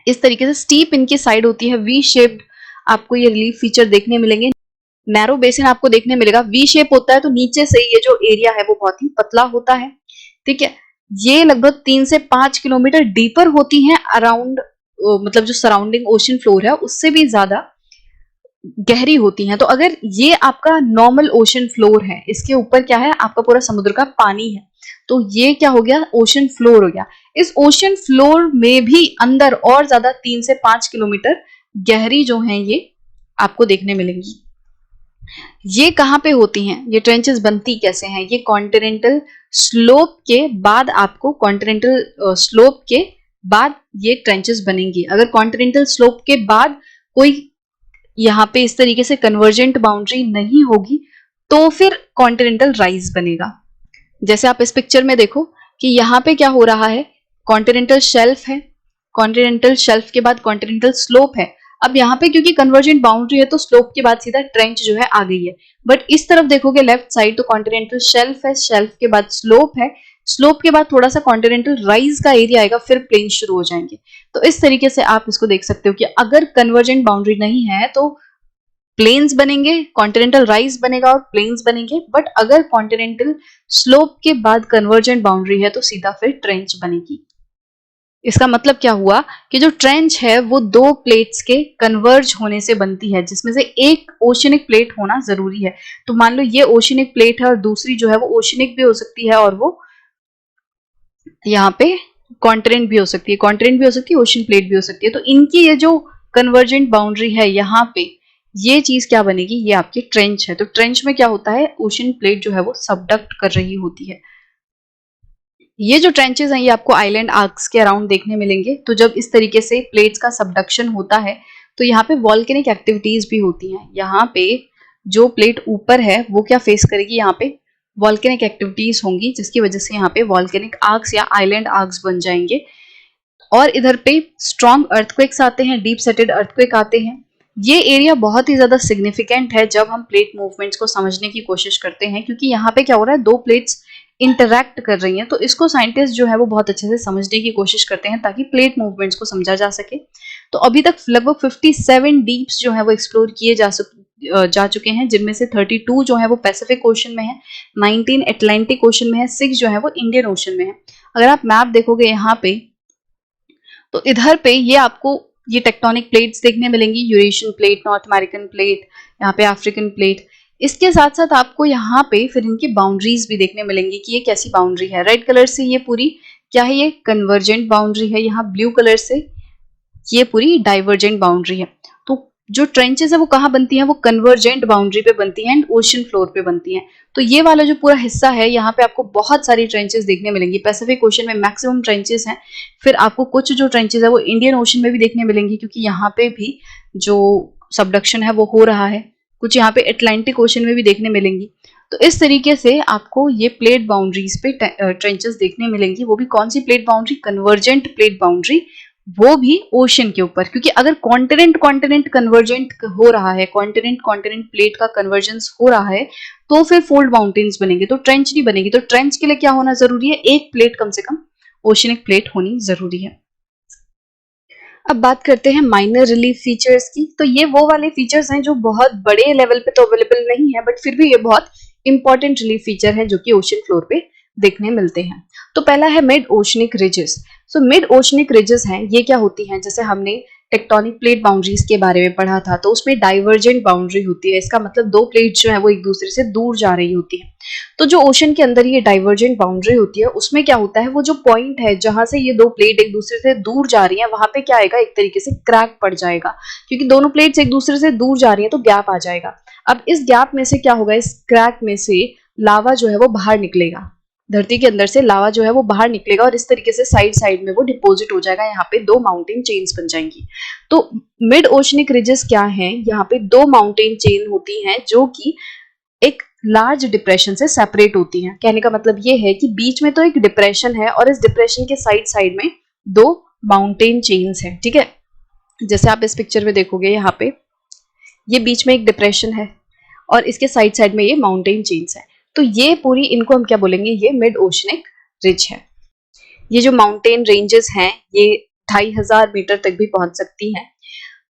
इस तरीके से स्टीप इनकी साइड होती है, वी शेप्ड आपको ये रिलीफ फीचर देखने मिलेंगे। नैरो बेसिन आपको देखने मिलेगा, वी शेप होता है तो नीचे से ये जो एरिया है वो बहुत ही पतला होता है। ठीक है, ये लगभग 3 से 5 किलोमीटर डीपर होती हैं अराउंड, मतलब जो सराउंडिंग ओशन फ्लोर है उससे भी ज्यादा गहरी होती हैं। तो अगर ये आपका नॉर्मल ओशन फ्लोर है, इसके ऊपर क्या है? आपका पूरा समुद्र का पानी है, तो ये क्या हो गया? ओशन फ्लोर हो गया। इस ओशन फ्लोर में भी अंदर और ज्यादा 3 से 5 किलोमीटर गहरी जो है ये आपको देखने मिलेंगी। ये कहाँ पे होती हैं? ये ट्रेंचेस बनती कैसे हैं? ये कॉन्टिनेंटल स्लोप के बाद आपको कॉन्टिनेंटल स्लोप के बाद ये ट्रेंचेस बनेंगी। अगर कॉन्टिनेंटल स्लोप के बाद कोई यहाँ पे इस तरीके से कन्वर्जेंट बाउंड्री नहीं होगी तो फिर कॉन्टिनेंटल राइज बनेगा। जैसे आप इस पिक्चर में देखो कि यहाँ पे क्या हो रहा है, कॉन्टिनेंटल शेल्फ है, कॉन्टिनेंटल शेल्फ के बाद कॉन्टिनेंटल स्लोप है। अब यहाँ पे क्योंकि कन्वर्जेंट बाउंड्री है तो स्लोप के बाद सीधा ट्रेंच जो है आ गई है। बट इस तरफ देखोगे लेफ्ट साइड तो कॉन्टिनेंटल शेल्फ है, शेल्फ के बाद स्लोप है, स्लोप के बाद थोड़ा सा कॉन्टिनेंटल राइज का एरिया आएगा, फिर प्लेन शुरू हो जाएंगे। तो इस तरीके से आप इसको देख सकते हो कि अगर कन्वर्जेंट बाउंड्री नहीं है तो प्लेन्स बनेंगे, कॉन्टिनेंटल राइज बनेगा और प्लेन्स बनेंगे। बट अगर कॉन्टिनेंटल स्लोप के बाद कन्वर्जेंट बाउंड्री है तो सीधा फिर ट्रेंच बनेगी। इसका मतलब क्या हुआ कि जो ट्रेंच है वो दो प्लेट्स के कन्वर्ज होने से बनती है, जिसमें से एक ओशनिक प्लेट होना जरूरी है। तो मान लो ये ओशनिक प्लेट है और दूसरी जो है वो ओशनिक भी हो सकती है और वो यहाँ पे कॉन्टिनेंट भी हो सकती है, कॉन्टिनेंट भी हो सकती है, ओशन प्लेट भी हो सकती है। तो इनकी ये जो कन्वर्जेंट बाउंड्री है यहाँ पे ये चीज क्या बनेगी? ये आपकी ट्रेंच है। तो ट्रेंच में क्या होता है? ओशन प्लेट जो है वो सबडक्ट कर रही होती है। ये जो ट्रेंचेस हैं ये आपको आइलैंड आर्क्स के अराउंड देखने मिलेंगे। तो जब इस तरीके से प्लेट्स का सबडक्शन होता है तो यहाँ पे वॉल्केनिक एक्टिविटीज भी होती हैं। यहाँ पे जो प्लेट ऊपर है वो क्या फेस करेगी? यहाँ पे वॉल्केनिक एक्टिविटीज होंगी, जिसकी वजह से यहाँ पे वॉल्केनिक आर्क्स या आइलैंड आर्क्स बन जाएंगे। और इधर पे स्ट्रॉन्ग अर्थक्वेक्स आते हैं, डीप सेटेड अर्थक्वेक आते हैं। ये एरिया बहुत ही ज्यादा सिग्निफिकेंट है जब हम प्लेट मूवमेंट्स को समझने की कोशिश करते हैं, क्योंकि यहाँ पे क्या हो रहा है? दो प्लेट्स इंटरैक्ट कर रही हैं। तो इसको साइंटिस्ट जो है वो बहुत अच्छे से समझने की कोशिश करते हैं ताकि प्लेट मूवमेंट्स को समझा जा सके। तो अभी तक लगभग 57 डीप्स जो है वो एक्सप्लोर किए जा चुके हैं, जिनमें से 32 जो है वो पैसिफिक ओशन में है, 19 अटलांटिक ओशन में है, 6 जो है वो इंडियन ओशन में है। अगर आप मैप देखोगे यहाँ पे तो इधर पे ये आपको ये टेक्टोनिक प्लेट्स देखने मिलेंगी, Eurasian plate, north American plate, यहाँ पे अफ्रीकन प्लेट। इसके साथ साथ आपको यहाँ पे फिर इनकी बाउंड्रीज भी देखने मिलेंगी कि ये कैसी बाउंड्री है। रेड कलर से ये पूरी क्या है? ये कन्वर्जेंट बाउंड्री है। यहाँ ब्लू कलर से ये पूरी डाइवर्जेंट बाउंड्री है। तो जो ट्रेंचेस है वो कहाँ बनती हैं? वो कन्वर्जेंट बाउंड्री पे बनती हैं एंड ओशन फ्लोर पे बनती हैं। तो ये वाला जो पूरा हिस्सा है यहाँ पे आपको बहुत सारी ट्रेंचेस देखने मिलेंगी। पैसिफिक ओशन में मैक्सिमम ट्रेंचेस हैं। फिर आपको कुछ जो ट्रेंचेस है वो इंडियन ओशन में भी देखने मिलेंगी, क्योंकि यहाँ पे भी जो सबडक्शन है वो हो रहा है। कुछ यहाँ पे अटलांटिक ओशन में भी देखने मिलेंगी। तो इस तरीके से आपको ये प्लेट बाउंड्रीज पे ट्रेंचेस देखने मिलेंगी। वो भी कौन सी plate boundary? Convergent plate boundary, वो भी ओशन के ऊपर। क्योंकि अगर कॉन्टिनेंट कॉन्टिनेंट कन्वर्जेंट हो रहा है, कॉन्टिनेंट कॉन्टिनेंट प्लेट का कन्वर्जेंस हो रहा है, तो फिर फोल्ड माउंटेन्स बनेंगे, तो ट्रेंच नहीं बनेगी। तो ट्रेंच के लिए क्या होना जरूरी है? एक प्लेट कम से कम ओशनिक प्लेट होनी जरूरी है। अब बात करते हैं माइनर रिलीफ फीचर्स की। तो ये वो वाले फीचर्स हैं जो बहुत बड़े लेवल पे तो अवेलेबल नहीं है, बट फिर भी ये बहुत इंपॉर्टेंट रिलीफ फीचर है जो कि ओशन फ्लोर पे देखने मिलते हैं। तो पहला है mid oceanic ridges. So mid oceanic ridges हैं, ये क्या होती हैं, जैसे हमने टेक्टोनिक प्लेट बाउंड्रीज के बारे में पढ़ा था, तो उसमें डाइवर्जेंट बाउंड्री होती है। इसका मतलब दो प्लेट्स जो है वो एक दूसरे से दूर जा रही होती है। तो जो ओशन के अंदर ये डाइवर्जेंट बाउंड्री होती है, उसमें क्या होता है, वो जो पॉइंट है जहां से ये दो प्लेट एक दूसरे से दूर जा रही है, वहां पे क्या आएगा, एक तरीके से क्रैक पड़ जाएगा, क्योंकि दोनों प्लेट्स एक दूसरे से दूर जा रही है तो गैप आ जाएगा। अब इस गैप में से क्या होगा, इस क्रैक में से लावा जो है वो बाहर निकलेगा, धरती के अंदर से लावा जो है वो बाहर निकलेगा और इस तरीके से साइड साइड में वो डिपॉजिट हो जाएगा। यहाँ पे दो माउंटेन चेन्स बन जाएंगी। तो मिड ओशनिक रिजेस क्या है, यहाँ पे दो माउंटेन चेन होती हैं जो कि एक लार्ज डिप्रेशन से सेपरेट होती हैं। कहने का मतलब ये है कि बीच में तो एक डिप्रेशन है और इस डिप्रेशन के साइड साइड में दो माउंटेन चेन्स हैं। ठीक है, जैसे आप इस पिक्चर में देखोगे, यहाँ पे ये बीच में एक डिप्रेशन है और इसके साइड साइड में ये माउंटेन चेन्स है। तो ये पूरी, इनको हम क्या बोलेंगे, ये मिड ओशनिक रिज है। ये जो माउंटेन रेंजेस हैं ये 2500 मीटर तक भी पहुंच सकती हैं।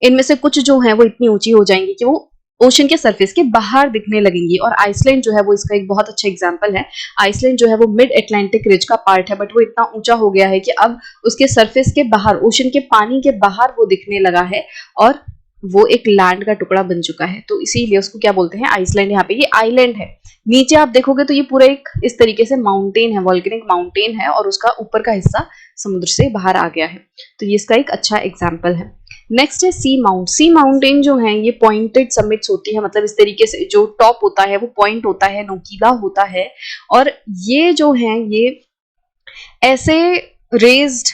इनमें से कुछ जो है वो इतनी ऊंची हो जाएंगी कि वो ओशन के सरफेस के बाहर दिखने लगेंगी। और आइसलैंड जो है वो इसका एक बहुत अच्छा एग्जांपल है। आइसलैंड जो है वो मिड अटलांटिक रिज का पार्ट है, बट वो इतना ऊंचा हो गया है कि अब उसके सरफेस के बाहर, ओशन के पानी के बाहर वो दिखने लगा है और वो एक लैंड का टुकड़ा बन चुका है। तो इसीलिए उसको क्या बोलते हैं, आइसलैंड। यहाँ पे ये आइलैंड है। नीचे आप देखोगे तो ये पूरा एक इस तरीके से माउंटेन है, वॉल्केनिक माउंटेन है और उसका ऊपर का हिस्सा समुद्र से बाहर आ गया है। तो ये इसका एक अच्छा एग्जाम्पल है। नेक्स्ट है सी माउंट। सी माउंटेन जो है ये पॉइंटेड समिट्स होती है, मतलब इस तरीके से जो टॉप होता है वो पॉइंट होता है, नोकीला होता है। और ये जो है ये ऐसे रेज्ड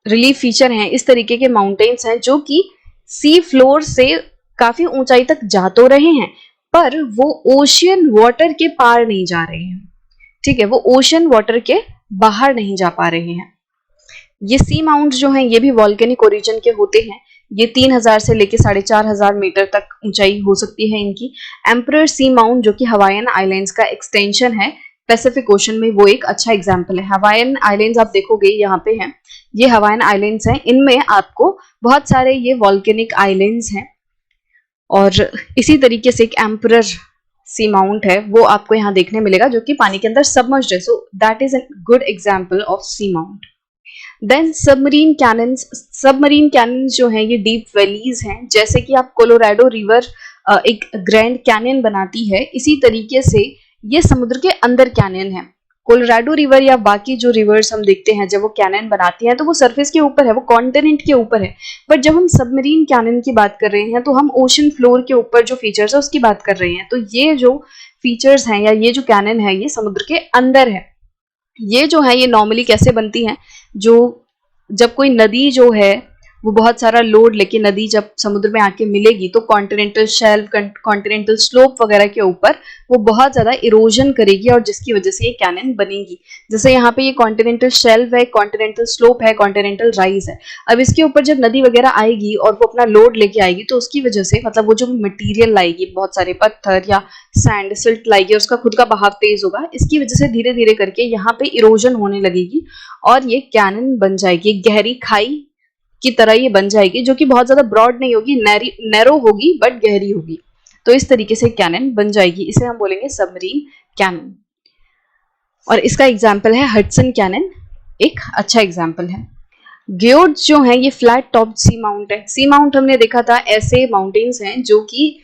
रिलीफ फीचर हैं, इस तरीके के माउंटेन्स हैं जो कि सी फ्लोर से काफी ऊंचाई तक जा तो रहे हैं पर वो ओशियन वाटर के पार नहीं जा रहे हैं। ठीक है, वो ओशन वाटर के बाहर नहीं जा पा रहे हैं। ये सी माउंट जो हैं ये भी वॉल्केनिक ओरिजिन के होते हैं। ये 3000 से लेके 4500 मीटर तक ऊंचाई हो सकती है इनकी। एम्परर सी माउंट जो कि हवाईयन आइलैंड्स का एक्सटेंशन है पैसिफिक ओशन में, वो एक अच्छा एग्जाम्पल है। हवाईयन आइलैंड्स आप देखोगे यहाँ पे हैं, ये हवाईयन आइलैंड्स हैं। इनमें आपको बहुत सारे ये वॉल्केनिक आइलैंड्स हैं और इसी तरीके से एक एम्परर सी माउंट है वो आपको यहाँ देखने मिलेगा जो कि पानी के अंदर सबमर्ज्ड है। So that is a good example of seamount. Then submarine canyons. Submarine canyons जो हैं ये डीप वैलीज हैं। जैसे कि आप कोलोराडो रिवर एक ग्रैंड कैनियन बनाती है, इसी तरीके से ये समुद्र के अंदर कैनियन है। कोलोराडो रिवर या बाकी जो रिवर्स हम देखते हैं जब वो कैनियन बनाती हैं तो वो सरफेस के ऊपर है, वो कॉन्टिनेंट के ऊपर है। बट जब हम सबमरीन कैनियन की बात कर रहे हैं तो हम ओशन फ्लोर के ऊपर जो फीचर्स है उसकी बात कर रहे हैं। तो ये जो फीचर्स हैं या ये जो कैनियन है ये समुद्र के अंदर है। ये जो है ये नॉर्मली कैसे बनती हैं, जो जब कोई नदी जो है वो बहुत सारा लोड लेके नदी जब समुद्र में आके मिलेगी तो कॉन्टिनेंटल शेल्फ, कॉन्टिनेंटल स्लोप वगैरह के ऊपर वो बहुत ज्यादा इरोजन करेगी और जिसकी वजह से ये कैनन बनेगी। जैसे यहाँ पे ये कॉन्टिनेंटल शेल्फ है, कॉन्टिनेंटल स्लोप है, कॉन्टिनेंटल राइज है। अब इसके ऊपर जब नदी वगैरह आएगी और वो अपना लोड लेके आएगी तो उसकी वजह से, मतलब वो जो मटेरियल लाएगी, बहुत सारे पत्थर या सैंड सिल्ट लाएगी, उसका खुद का बहाव तेज होगा, इसकी वजह से धीरे धीरे करके यहाँ पे इरोजन होने लगेगी और ये कैनन बन जाएगी। गहरी खाई की तरह ये बन जाएगी जो कि बहुत ज्यादा ब्रॉड नहीं होगी, नैरो होगी बट गहरी होगी। तो इस तरीके से कैनन बन जाएगी, इसे हम बोलेंगे सबमरीन कैनन। और इसका एग्जाम्पल है हडसन कैनन, एक अच्छा एग्जाम्पल है। ग्योर्ड्स जो है ये फ्लैट टॉप सी माउंट है। सी माउंट हमने देखा था ऐसे माउंटेन्स हैं जो कि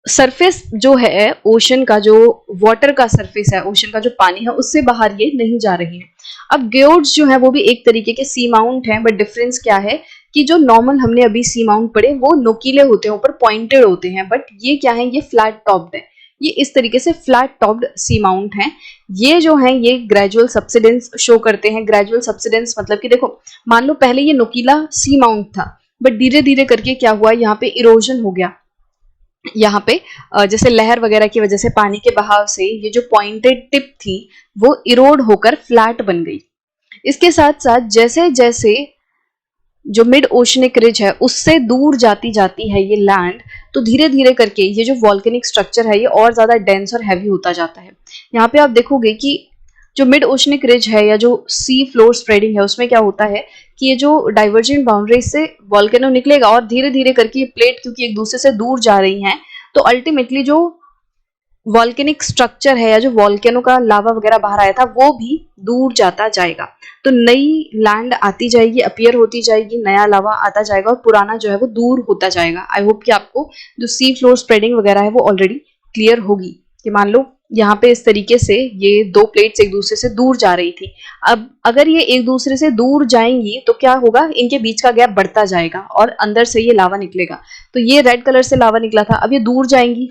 सरफेस जो है ओशन का, जो वाटर का सरफेस है, ओशन का जो पानी है उससे बाहर ये नहीं जा रही है। अब ग्योर्ड्स जो है वो भी एक तरीके के सी माउंट हैं, बट डिफरेंस क्या है कि जो नॉर्मल हमने अभी सी माउंट पढ़े वो नोकीले होते हैं, ऊपर पॉइंटेड होते हैं, बट ये क्या है, ये फ्लैट टॉप्ड है। ये इस तरीके से फ्लैट टॉप्ड सी माउंट हैं। ये जो है ये ग्रेजुअल सब्सिडेंस शो करते हैं। ग्रेजुअल सब्सिडेंस मतलब कि देखो, मान लो पहले ये नोकीला सी माउंट था बट धीरे धीरे करके क्या हुआ, यहाँ पे इरोजन हो गया। यहाँ पे जैसे लहर वगैरह की वजह से, पानी के बहाव से ये जो पॉइंटेड टिप थी वो इरोड होकर फ्लैट बन गई। इसके साथ साथ जैसे जैसे जो मिड ओशनिक रिज है उससे दूर जाती जाती है ये लैंड, तो धीरे धीरे करके ये जो वॉल्केनिक स्ट्रक्चर है ये और ज्यादा डेंस और हैवी होता जाता है। यहाँ पे आप देखोगे कि जो मिड ओशनिक रिज है या जो सी फ्लोर स्प्रेडिंग है उसमें क्या होता है कि ये जो डाइवर्जेंट बाउंड्री से वॉल्केनो निकलेगा और धीरे धीरे करके ये प्लेट क्योंकि एक दूसरे से दूर जा रही हैं तो अल्टीमेटली जो वॉल्केनिक स्ट्रक्चर है या जो वॉल्केनो का लावा वगैरह बाहर आया था वो भी दूर जाता जाएगा। तो नई लैंड आती जाएगी, अपीयर होती जाएगी, नया लावा आता जाएगा और पुराना जो है वो दूर होता जाएगा। आई होप कि आपको जो सी फ्लोर स्प्रेडिंग वगैरह है वो ऑलरेडी क्लियर होगी कि मान लो यहाँ पे इस तरीके से ये दो प्लेट्स एक दूसरे से दूर जा रही थी। अब अगर ये एक दूसरे से दूर जाएंगी तो क्या होगा, इनके बीच का गैप बढ़ता जाएगा और अंदर से ये लावा निकलेगा। तो ये रेड कलर से लावा निकला था, अब ये दूर जाएंगी,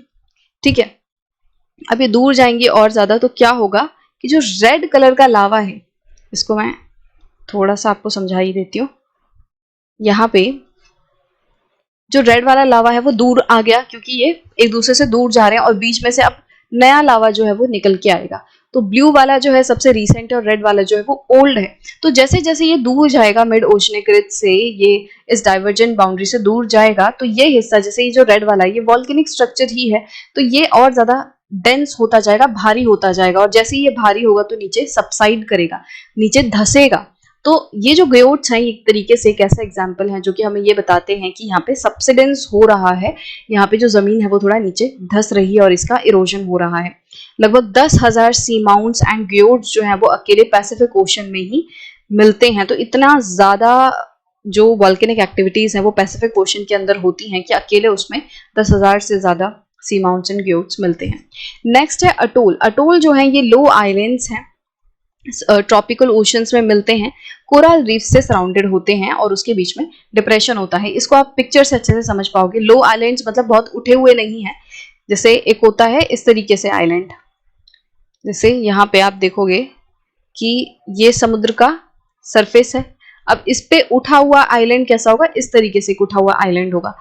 ठीक है। अब ये दूर जाएंगी और ज्यादा, तो क्या होगा कि जो रेड कलर का लावा है, इसको मैं थोड़ा सा आपको समझा ही देती हूँ। यहाँ पे जो रेड वाला लावा है वो दूर आ गया क्योंकि ये एक दूसरे से दूर जा रहे हैं और बीच में से अब नया लावा जो है वो निकल के आएगा। तो ब्लू वाला जो है सबसे रीसेंट है और रेड वाला जो है वो ओल्ड है। तो जैसे जैसे ये दूर जाएगा मिड ओशनिक रिज से, ये इस डाइवर्जेंट बाउंड्री से दूर जाएगा, तो ये हिस्सा जैसे ये जो रेड वाला है ये वॉल्केनिक स्ट्रक्चर ही है, तो ये और ज्यादा डेंस होता जाएगा, भारी होता जाएगा और जैसे ये भारी होगा तो नीचे सबसाइड करेगा, नीचे धसेगा। तो ये जो ग्योट्स हैं एक तरीके से एक ऐसा एग्जाम्पल है जो कि हमें ये बताते हैं कि यहाँ पे सबसिडेंस हो रहा है, यहाँ पे जो जमीन है वो थोड़ा नीचे धस रही है और इसका इरोजन हो रहा है। लगभग 10,000 सी माउंट्स एंड ग्योट्स जो है वो अकेले पैसिफिक ओशन में ही मिलते हैं। तो इतना ज्यादा जो वॉल्केनिक एक्टिविटीज है वो पैसिफिक ओशन के अंदर होती हैं कि अकेले उसमें 10,000 से ज्यादा सी माउंट्स एंड ग्योट्स मिलते हैं। नेक्स्ट है अटोल। अटोल जो है ये लो आइलैंड्स हैं, ट्रॉपिकल ओशंस में मिलते हैं, कोरल रीफ से सराउंडेड होते हैं और उसके बीच में डिप्रेशन होता है। इसको आप पिक्चर से अच्छे से समझ पाओगे। लो आइलैंड्स मतलब बहुत उठे हुए नहीं है, जैसे एक होता है इस तरीके से आइलैंड, जैसे यहाँ पे आप देखोगे कि ये समुद्र का सरफेस है। अब इस पे उठा हुआ आइलैंड कैसा होगा, इस तरीके से उठा हुआ आइलैंड होगा।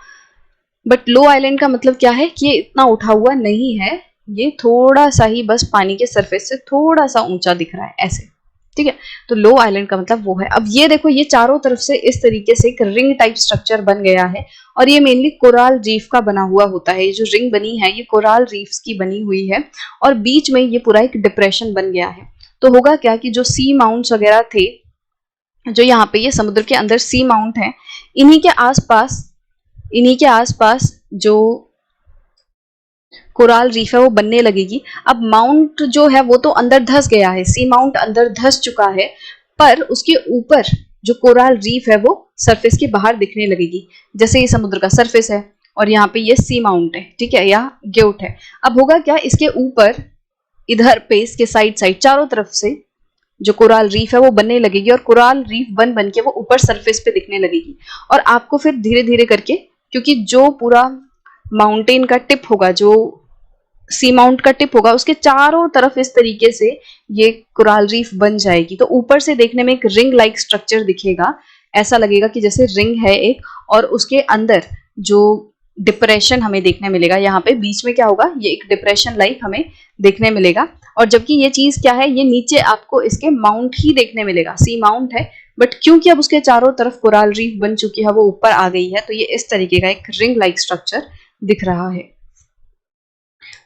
बट लो आइलैंड का मतलब क्या है कि ये इतना उठा हुआ नहीं है, ये थोड़ा सा ही बस पानी के सरफेस से थोड़ा सा ऊंचा दिख रहा है ऐसे, ठीक है। तो लो आइलैंड का मतलब वो है। अब ये देखो ये चारों तरफ से इस तरीके से एक रिंग टाइप स्ट्रक्चर बन गया है और ये मेनली कोराल रीफ का बना हुआ होता है। ये जो रिंग बनी है ये कोराल रीफ्स की बनी हुई है और बीच में ये पूरा एक डिप्रेशन बन गया है। तो होगा क्या कि जो सी माउंट्स वगैरह थे, जो यहाँ पे ये समुद्र के अंदर सी माउंट है, इन्हीं के आसपास जो कोराल रीफ है वो बनने लगेगी। अब माउंट जो है वो तो अंदर धस गया है, सी माउंट अंदर धस चुका है, पर उसके ऊपर जो कोराल रीफ है वो सरफेस के बाहर दिखने लगेगी। जैसे ये समुद्र का सरफेस है और यहाँ पे ये सी माउंट है, ठीक है, या ग्योट है। अब होगा क्या, इसके ऊपर इधर पे इसके साइड साइड चारों तरफ से जो कोराल रीफ है वो बनने लगेगी और कोराल रीफ बन बन के वो ऊपर सरफेस पे दिखने लगेगी। और आपको फिर धीरे धीरे करके, क्योंकि जो पूरा माउंटेन का टिप होगा, जो सी माउंट का टिप होगा, उसके चारों तरफ इस तरीके से ये कोराल रीफ बन जाएगी। तो ऊपर से देखने में एक रिंग लाइक स्ट्रक्चर दिखेगा, ऐसा लगेगा कि जैसे रिंग है एक, और उसके अंदर जो डिप्रेशन हमें देखने मिलेगा, यहाँ पे बीच में क्या होगा, ये एक डिप्रेशन लाइक हमें देखने मिलेगा। और जबकि ये चीज क्या है, ये नीचे आपको इसके माउंट ही देखने मिलेगा, सी माउंट है, बट क्योंकि अब उसके चारों तरफ कोराल रीफ बन चुकी है, वो ऊपर आ गई है, तो ये इस तरीके का एक रिंग लाइक स्ट्रक्चर दिख रहा है।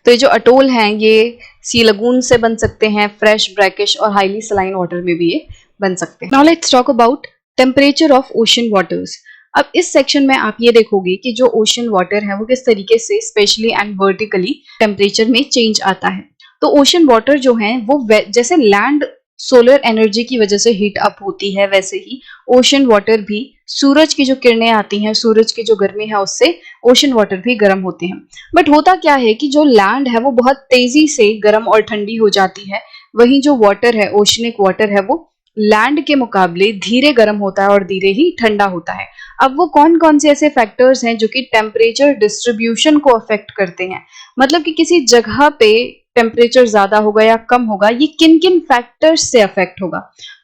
तो ये जो अटोल हैं ये सी लगून से बन सकते हैं, फ्रेश, ब्रैकिश और हाईली सलाइन वाटर में भी ये बन सकते हैं। Now let's talk about temperature of ocean waters. अब इस सेक्शन में आप ये देखोगे कि जो ओशन वाटर है वो किस तरीके से स्पेशली एंड वर्टिकली टेम्परेचर में चेंज आता है। तो ओशन वाटर जो है वो जैसे लैंड सोलर एनर्जी की वजह से हीट अप होती है, वैसे ही ओशन वाटर भी सूरज की जो किरणें आती हैं, सूरज की जो गर्मी है उससे ओशन वाटर भी गर्म होते हैं। बट होता क्या है कि जो लैंड है वो बहुत तेजी से गर्म और ठंडी हो जाती है, वहीं जो वाटर है, ओशनिक वाटर है, वो लैंड के मुकाबले धीरे गर्म होता है और धीरे ही ठंडा होता है। अब वो कौन कौन से ऐसे फैक्टर्स हैं जो कि टेम्परेचर डिस्ट्रीब्यूशन को अफेक्ट करते हैं, मतलब कि किसी जगह पे टेम्परेचर ज्यादा होगा या कम होगा, ये किन किन फैक्टर्स से अफेक्ट होगा।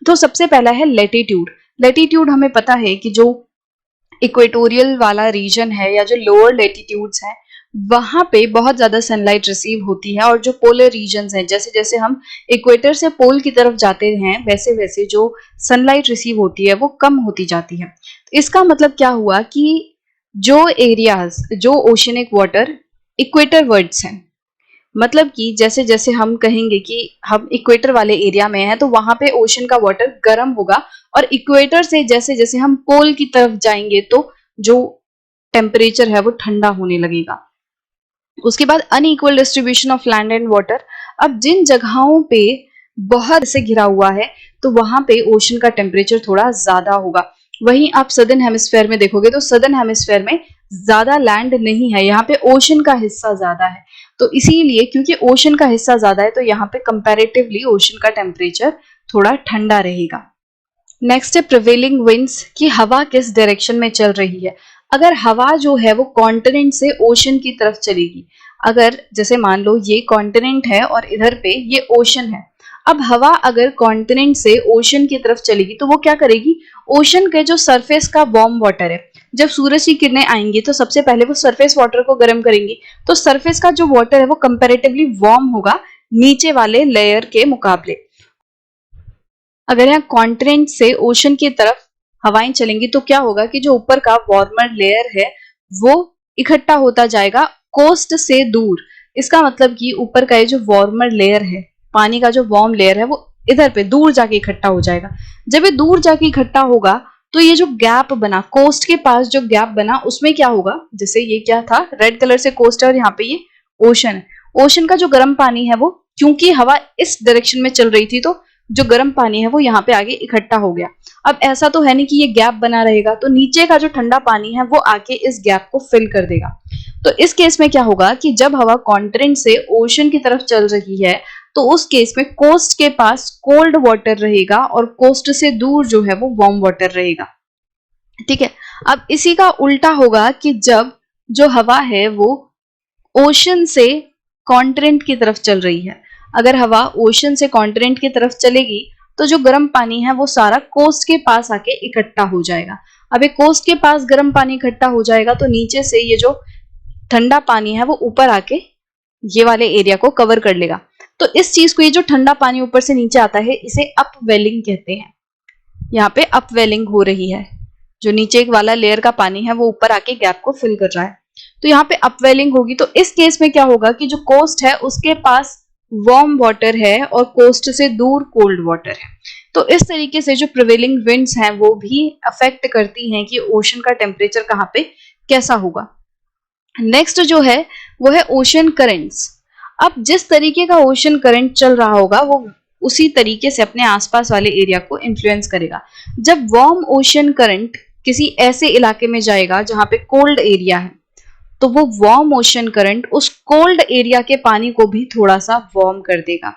तो सबसे पहला है लेटीट्यूड। लेटीट्यूड हमें पता है कि जो इक्वेटोरियल वाला रीजन है या जो लोअर लेटीट्यूड्स हैं वहां पे बहुत ज्यादा सनलाइट रिसीव होती है, और जो पोलर रीजन्स हैं, जैसे जैसे हम इक्वेटर से पोल की तरफ जाते हैं वैसे वैसे जो सनलाइट रिसीव होती है वो कम होती जाती है। तो इसका मतलब क्या हुआ कि जो एरियाज, जो ओशनिक वाटर इक्वेटर वर्ड्स हैं, मतलब कि जैसे जैसे हम कहेंगे कि हम इक्वेटर वाले एरिया में हैं तो वहां पे ओशन का वाटर गर्म होगा, और इक्वेटर से जैसे जैसे हम पोल की तरफ जाएंगे तो जो टेम्परेचर है वो ठंडा होने लगेगा। उसके बाद unequal distribution of land and water. अब जिन जगहों पे बहुत से घिरा हुआ है तो वहां पे ओशन का टेम्परेचर थोड़ा ज्यादा होगा। वहीं आप सदर्न हेमिस्फेयर में देखोगे तो सदर्न हेमिस्फेयर में ज्यादा लैंड नहीं है, यहाँ पे ओशन का हिस्सा ज्यादा है। तो इसीलिए क्योंकि ओशन का हिस्सा ज्यादा है तो यहाँ पे कंपैरेटिवली ओशन का टेम्परेचर थोड़ा ठंडा रहेगा। नेक्स्ट है प्रिवेलिंग विंड्स, कि हवा किस डायरेक्शन में चल रही है। अगर हवा जो है वो कॉन्टिनेंट से ओशन की तरफ चलेगी, अगर जैसे मान लो ये कॉन्टिनेंट है और इधर पे ये ओशन है, अब हवा अगर कॉन्टिनेंट से ओशन की तरफ चलेगी तो वो क्या करेगी, ओशन के जो सरफेस का वार्म वाटर है, जब सूरज की किरणें आएंगी तो सबसे पहले वो सरफेस वाटर को गर्म करेंगी, तो सरफेस का जो वाटर है वो कंपैरेटिवली वार्म होगा नीचे वाले लेयर के मुकाबले। अगर यहाँ कॉन्टिनेंट से ओशन की तरफ हवाएं चलेंगी तो क्या होगा कि जो ऊपर का वार्मर लेयर है वो इकट्ठा होता जाएगा कोस्ट से दूर। इसका मतलब कि ऊपर का ये जो वार्मर लेयर है, पानी का जो वार्म लेयर है, वो इधर पे दूर जाके इकट्ठा हो जाएगा। जब ये दूर जाके इकट्ठा होगा तो ये जो गैप बना कोस्ट के पास, जो गैप बना उसमें क्या होगा, जैसे ये क्या था, रेड कलर से कोस्ट है और यहाँ पे ये ओशन है। ओशन का जो गर्म पानी है वो, क्योंकि हवा इस डायरेक्शन में चल रही थी तो जो गर्म पानी है वो यहाँ पे आगे इकट्ठा हो गया। अब ऐसा तो है नहीं कि ये गैप बना रहेगा, तो नीचे का जो ठंडा पानी है वो आके इस गैप को फिल कर देगा। तो इस केस में क्या होगा कि जब हवा कॉन्टिनेंट से ओशन की तरफ चल रही है तो उस केस में कोस्ट के पास कोल्ड वाटर रहेगा और कोस्ट से दूर जो है वो वार्म वाटर रहेगा। ठीक है। अब इसी का उल्टा होगा कि जब जो हवा है वो ओशन से कॉन्टिनेंट की तरफ चल रही है, अगर हवा ओशन से कॉन्टिनेंट की तरफ चलेगी तो जो गर्म पानी है वो सारा कोस्ट के पास आके इकट्ठा हो जाएगा। अब ये कोस्ट के पास गर्म पानी इकट्ठा हो जाएगा तो नीचे से ये जो ठंडा पानी है वो ऊपर आके ये वाले एरिया को कवर कर लेगा। तो इस चीज को, ये जो ठंडा पानी ऊपर से नीचे आता है, इसे अपवेलिंग कहते हैं। यहाँ पे अपवेलिंग हो रही है, जो नीचे एक वाला लेयर का पानी है वो ऊपर आके गैप को फिल कर रहा है, तो यहाँ पे अपवेलिंग होगी। तो इस केस में क्या होगा कि जो कोस्ट है उसके पास वार्म वाटर है और कोस्ट से दूर कोल्ड वाटर है। तो इस तरीके से जो प्रिवेलिंग विंड्स हैं वो भी अफेक्ट करती हैं कि ओशन का टेम्परेचर कहाँ पे कैसा होगा। नेक्स्ट जो है वो है ओशन करंट्स। अब जिस तरीके का ओशन करंट चल रहा होगा वो उसी तरीके से अपने आसपास वाले एरिया को इन्फ्लुएंस करेगा। जब वार्म ओशन करंट किसी ऐसे इलाके में जाएगा जहां पे कोल्ड एरिया है तो वो वार्म ओशन करंट उस कोल्ड एरिया के पानी को भी थोड़ा सा वार्म कर देगा।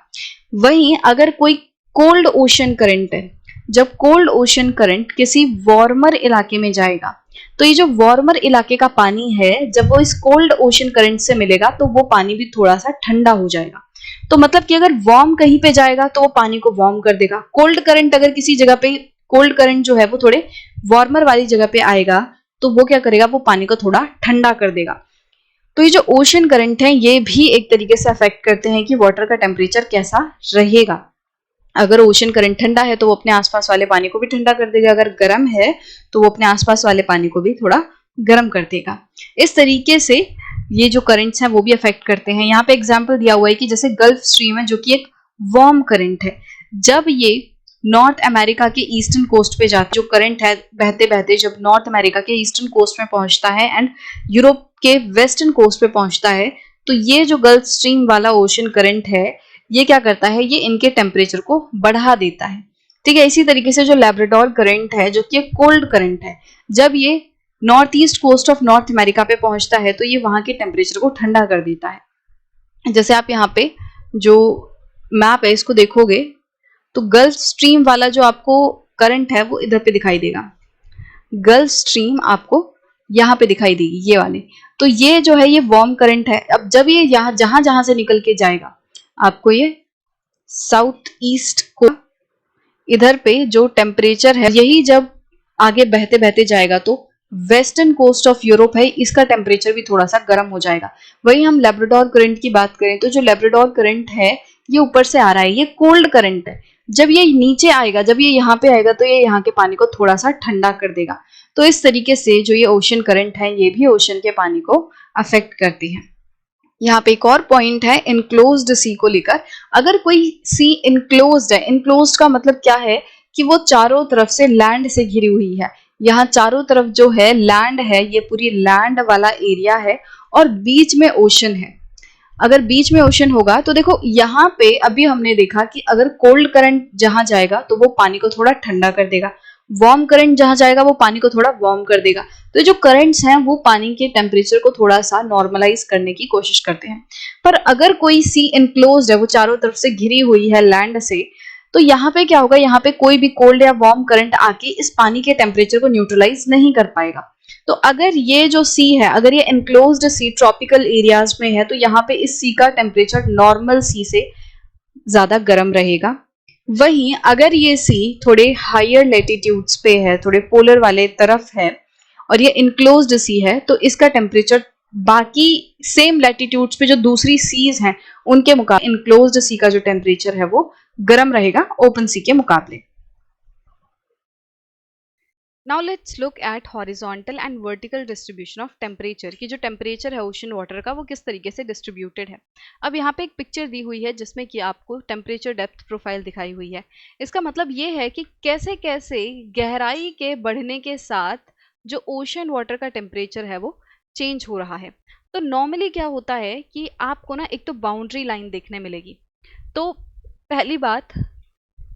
वहीं अगर कोई कोल्ड ओशन करंट है, जब कोल्ड ओशन करंट किसी वार्मर इलाके में जाएगा तो ये जो वार्मर इलाके का पानी है जब वो इस कोल्ड ओशन करंट से मिलेगा तो वो पानी भी थोड़ा सा ठंडा हो जाएगा। तो मतलब कि अगर वार्म कहीं पे जाएगा तो वो पानी को वार्म कर देगा। कोल्ड करंट अगर किसी जगह पे, कोल्ड करंट जो है वो थोड़े वार्मर वाली जगह पे आएगा तो वो क्या करेगा, वो पानी को थोड़ा ठंडा कर देगा। तो ये जो ओशन करंट है ये भी एक तरीके से अफेक्ट करते हैं कि वाटर का टेम्परेचर कैसा रहेगा। अगर ओशन करंट ठंडा है तो वो अपने आसपास वाले पानी को भी ठंडा कर देगा, अगर गर्म है तो वो अपने आसपास वाले पानी को भी थोड़ा गर्म कर देगा। इस तरीके से ये जो करंट्स हैं वो भी अफेक्ट करते हैं। यहाँ पे एग्जांपल दिया हुआ है कि जैसे गल्फ स्ट्रीम है जो कि एक वार्म करंट है, जब ये नॉर्थ अमेरिका के ईस्टर्न कोस्ट पे जाता है, जो करंट है बहते बहते जब नॉर्थ अमेरिका के ईस्टर्न कोस्ट में पहुंचता है एंड यूरोप के वेस्टर्न कोस्ट पे पहुंचता है, तो ये जो गल्फ स्ट्रीम वाला ओशन करंट है ये क्या करता है, ये इनके टेम्परेचर को बढ़ा देता है। ठीक है। इसी तरीके से जो लैब्राडोर करंट है जो कि एक कोल्ड करंट है, जब ये north east coast of North America पे पहुंचता है तो ये वहां के टेम्परेचर को ठंडा कर देता है। जैसे आप यहाँ पे जो मैप है इसको देखोगे तो गल्फ स्ट्रीम वाला जो आपको करंट है वो इधर पे दिखाई देगा, गल्फ स्ट्रीम आपको यहाँ पे दिखाई देगी ये वाले। तो ये जो है ये वार्म करंट है। अब जब ये यहाँ जहां जहां से निकल के जाएगा आपको ये साउथ ईस्ट को, इधर पे जो टेम्परेचर है यही जब आगे बहते बहते जाएगा तो वेस्टर्न कोस्ट ऑफ यूरोप है इसका टेम्परेचर भी थोड़ा सा गर्म हो जाएगा। वही हम लैब्राडोर करंट की बात करें तो जो लैब्राडोर करंट है ये ऊपर से आ रहा है, ये कोल्ड करंट है। जब ये नीचे आएगा, जब ये यहाँ पे आएगा तो ये यहाँ के पानी को थोड़ा सा ठंडा कर देगा। तो इस तरीके से जो ये ओशन करंट है ये भी ओशन के पानी को अफेक्ट करती है। यहाँ पे एक और पॉइंट है इनक्लोज्ड सी को लेकर। अगर कोई सी इनक्लोज्ड है, इनक्लोज्ड का मतलब क्या है कि वो चारों तरफ से लैंड से घिरी हुई है, यहाँ चारों तरफ जो है लैंड है, ये पूरी लैंड वाला एरिया है और बीच में ओशन है। अगर बीच में ओशन होगा तो देखो यहाँ पे अभी हमने देखा कि अगर कोल्ड करंट जहां जाएगा तो वो पानी को थोड़ा ठंडा कर देगा, वार्म करंट जहां जाएगा वो पानी को थोड़ा वार्म कर देगा। तो जो करंट्स हैं वो पानी के टेम्परेचर को थोड़ा सा नॉर्मलाइज करने की कोशिश करते हैं। पर अगर कोई सी इनक्लोज्ड है, वो चारों तरफ से घिरी हुई है लैंड से, तो यहाँ पे क्या होगा, यहाँ पे कोई भी कोल्ड या वार्म करंट आके इस पानी के टेम्परेचर को न्यूट्रलाइज नहीं कर पाएगा। तो अगर ये जो सी है, अगर ये एनक्लोज्ड सी ट्रॉपिकल एरियाज में है, तो यहाँ पे इस सी का टेम्परेचर नॉर्मल सी से ज्यादा गर्म रहेगा। वहीं अगर ये सी थोड़े हायर लेटीट्यूड्स पे है, थोड़े पोलर वाले तरफ है और ये इनक्लोज्ड सी है, तो इसका टेम्परेचर बाकी सेम लेटीट्यूड्स पे जो दूसरी सीज हैं उनके मुकाबले इनक्लोज्ड सी का जो टेम्परेचर है वो गर्म रहेगा ओपन सी के मुकाबले। Now let's look at horizontal and vertical distribution of temperature, कि जो टेम्परेचर है ओशन वाटर का वो किस तरीके से डिस्ट्रीब्यूटेड है। अब यहाँ पे एक पिक्चर दी हुई है जिसमें कि आपको टेम्परेचर डेप्थ प्रोफाइल दिखाई हुई है। इसका मतलब ये है कि कैसे कैसे गहराई के बढ़ने के साथ जो ओशन वाटर का टेम्परेचर है वो चेंज हो रहा है। तो नॉर्मली क्या होता है कि आपको ना एक तो बाउंड्री लाइन देखने मिलेगी। तो पहली बात,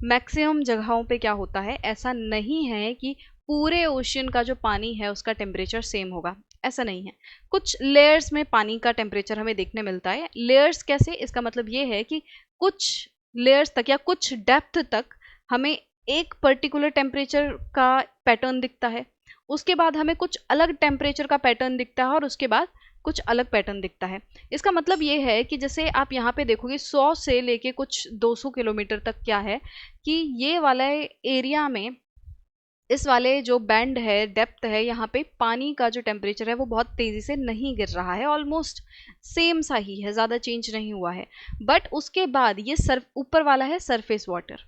मैक्सिमम जगहों पे क्या होता है, ऐसा नहीं है कि पूरे ओशियन का जो पानी है उसका टेम्परेचर सेम होगा, ऐसा नहीं है। कुछ लेयर्स में पानी का टेम्परेचर हमें देखने मिलता है। लेयर्स कैसे, इसका मतलब ये है कि कुछ लेयर्स तक या कुछ डेप्थ तक हमें एक पर्टिकुलर टेम्परेचर का पैटर्न दिखता है, उसके बाद हमें कुछ अलग टेम्परेचर का पैटर्न दिखता है और उसके बाद कुछ अलग पैटर्न दिखता है। इसका मतलब ये है कि जैसे आप यहाँ पे देखोगे 100 से लेके कुछ 200 किलोमीटर तक क्या है कि ये वाला एरिया में, इस वाले जो बैंड है, डेप्थ है, यहाँ पे पानी का जो टेम्परेचर है वो बहुत तेज़ी से नहीं गिर रहा है, ऑलमोस्ट सेम सा ही है, ज़्यादा चेंज नहीं हुआ है। बट उसके बाद ये ऊपर वाला है सरफेस वाटर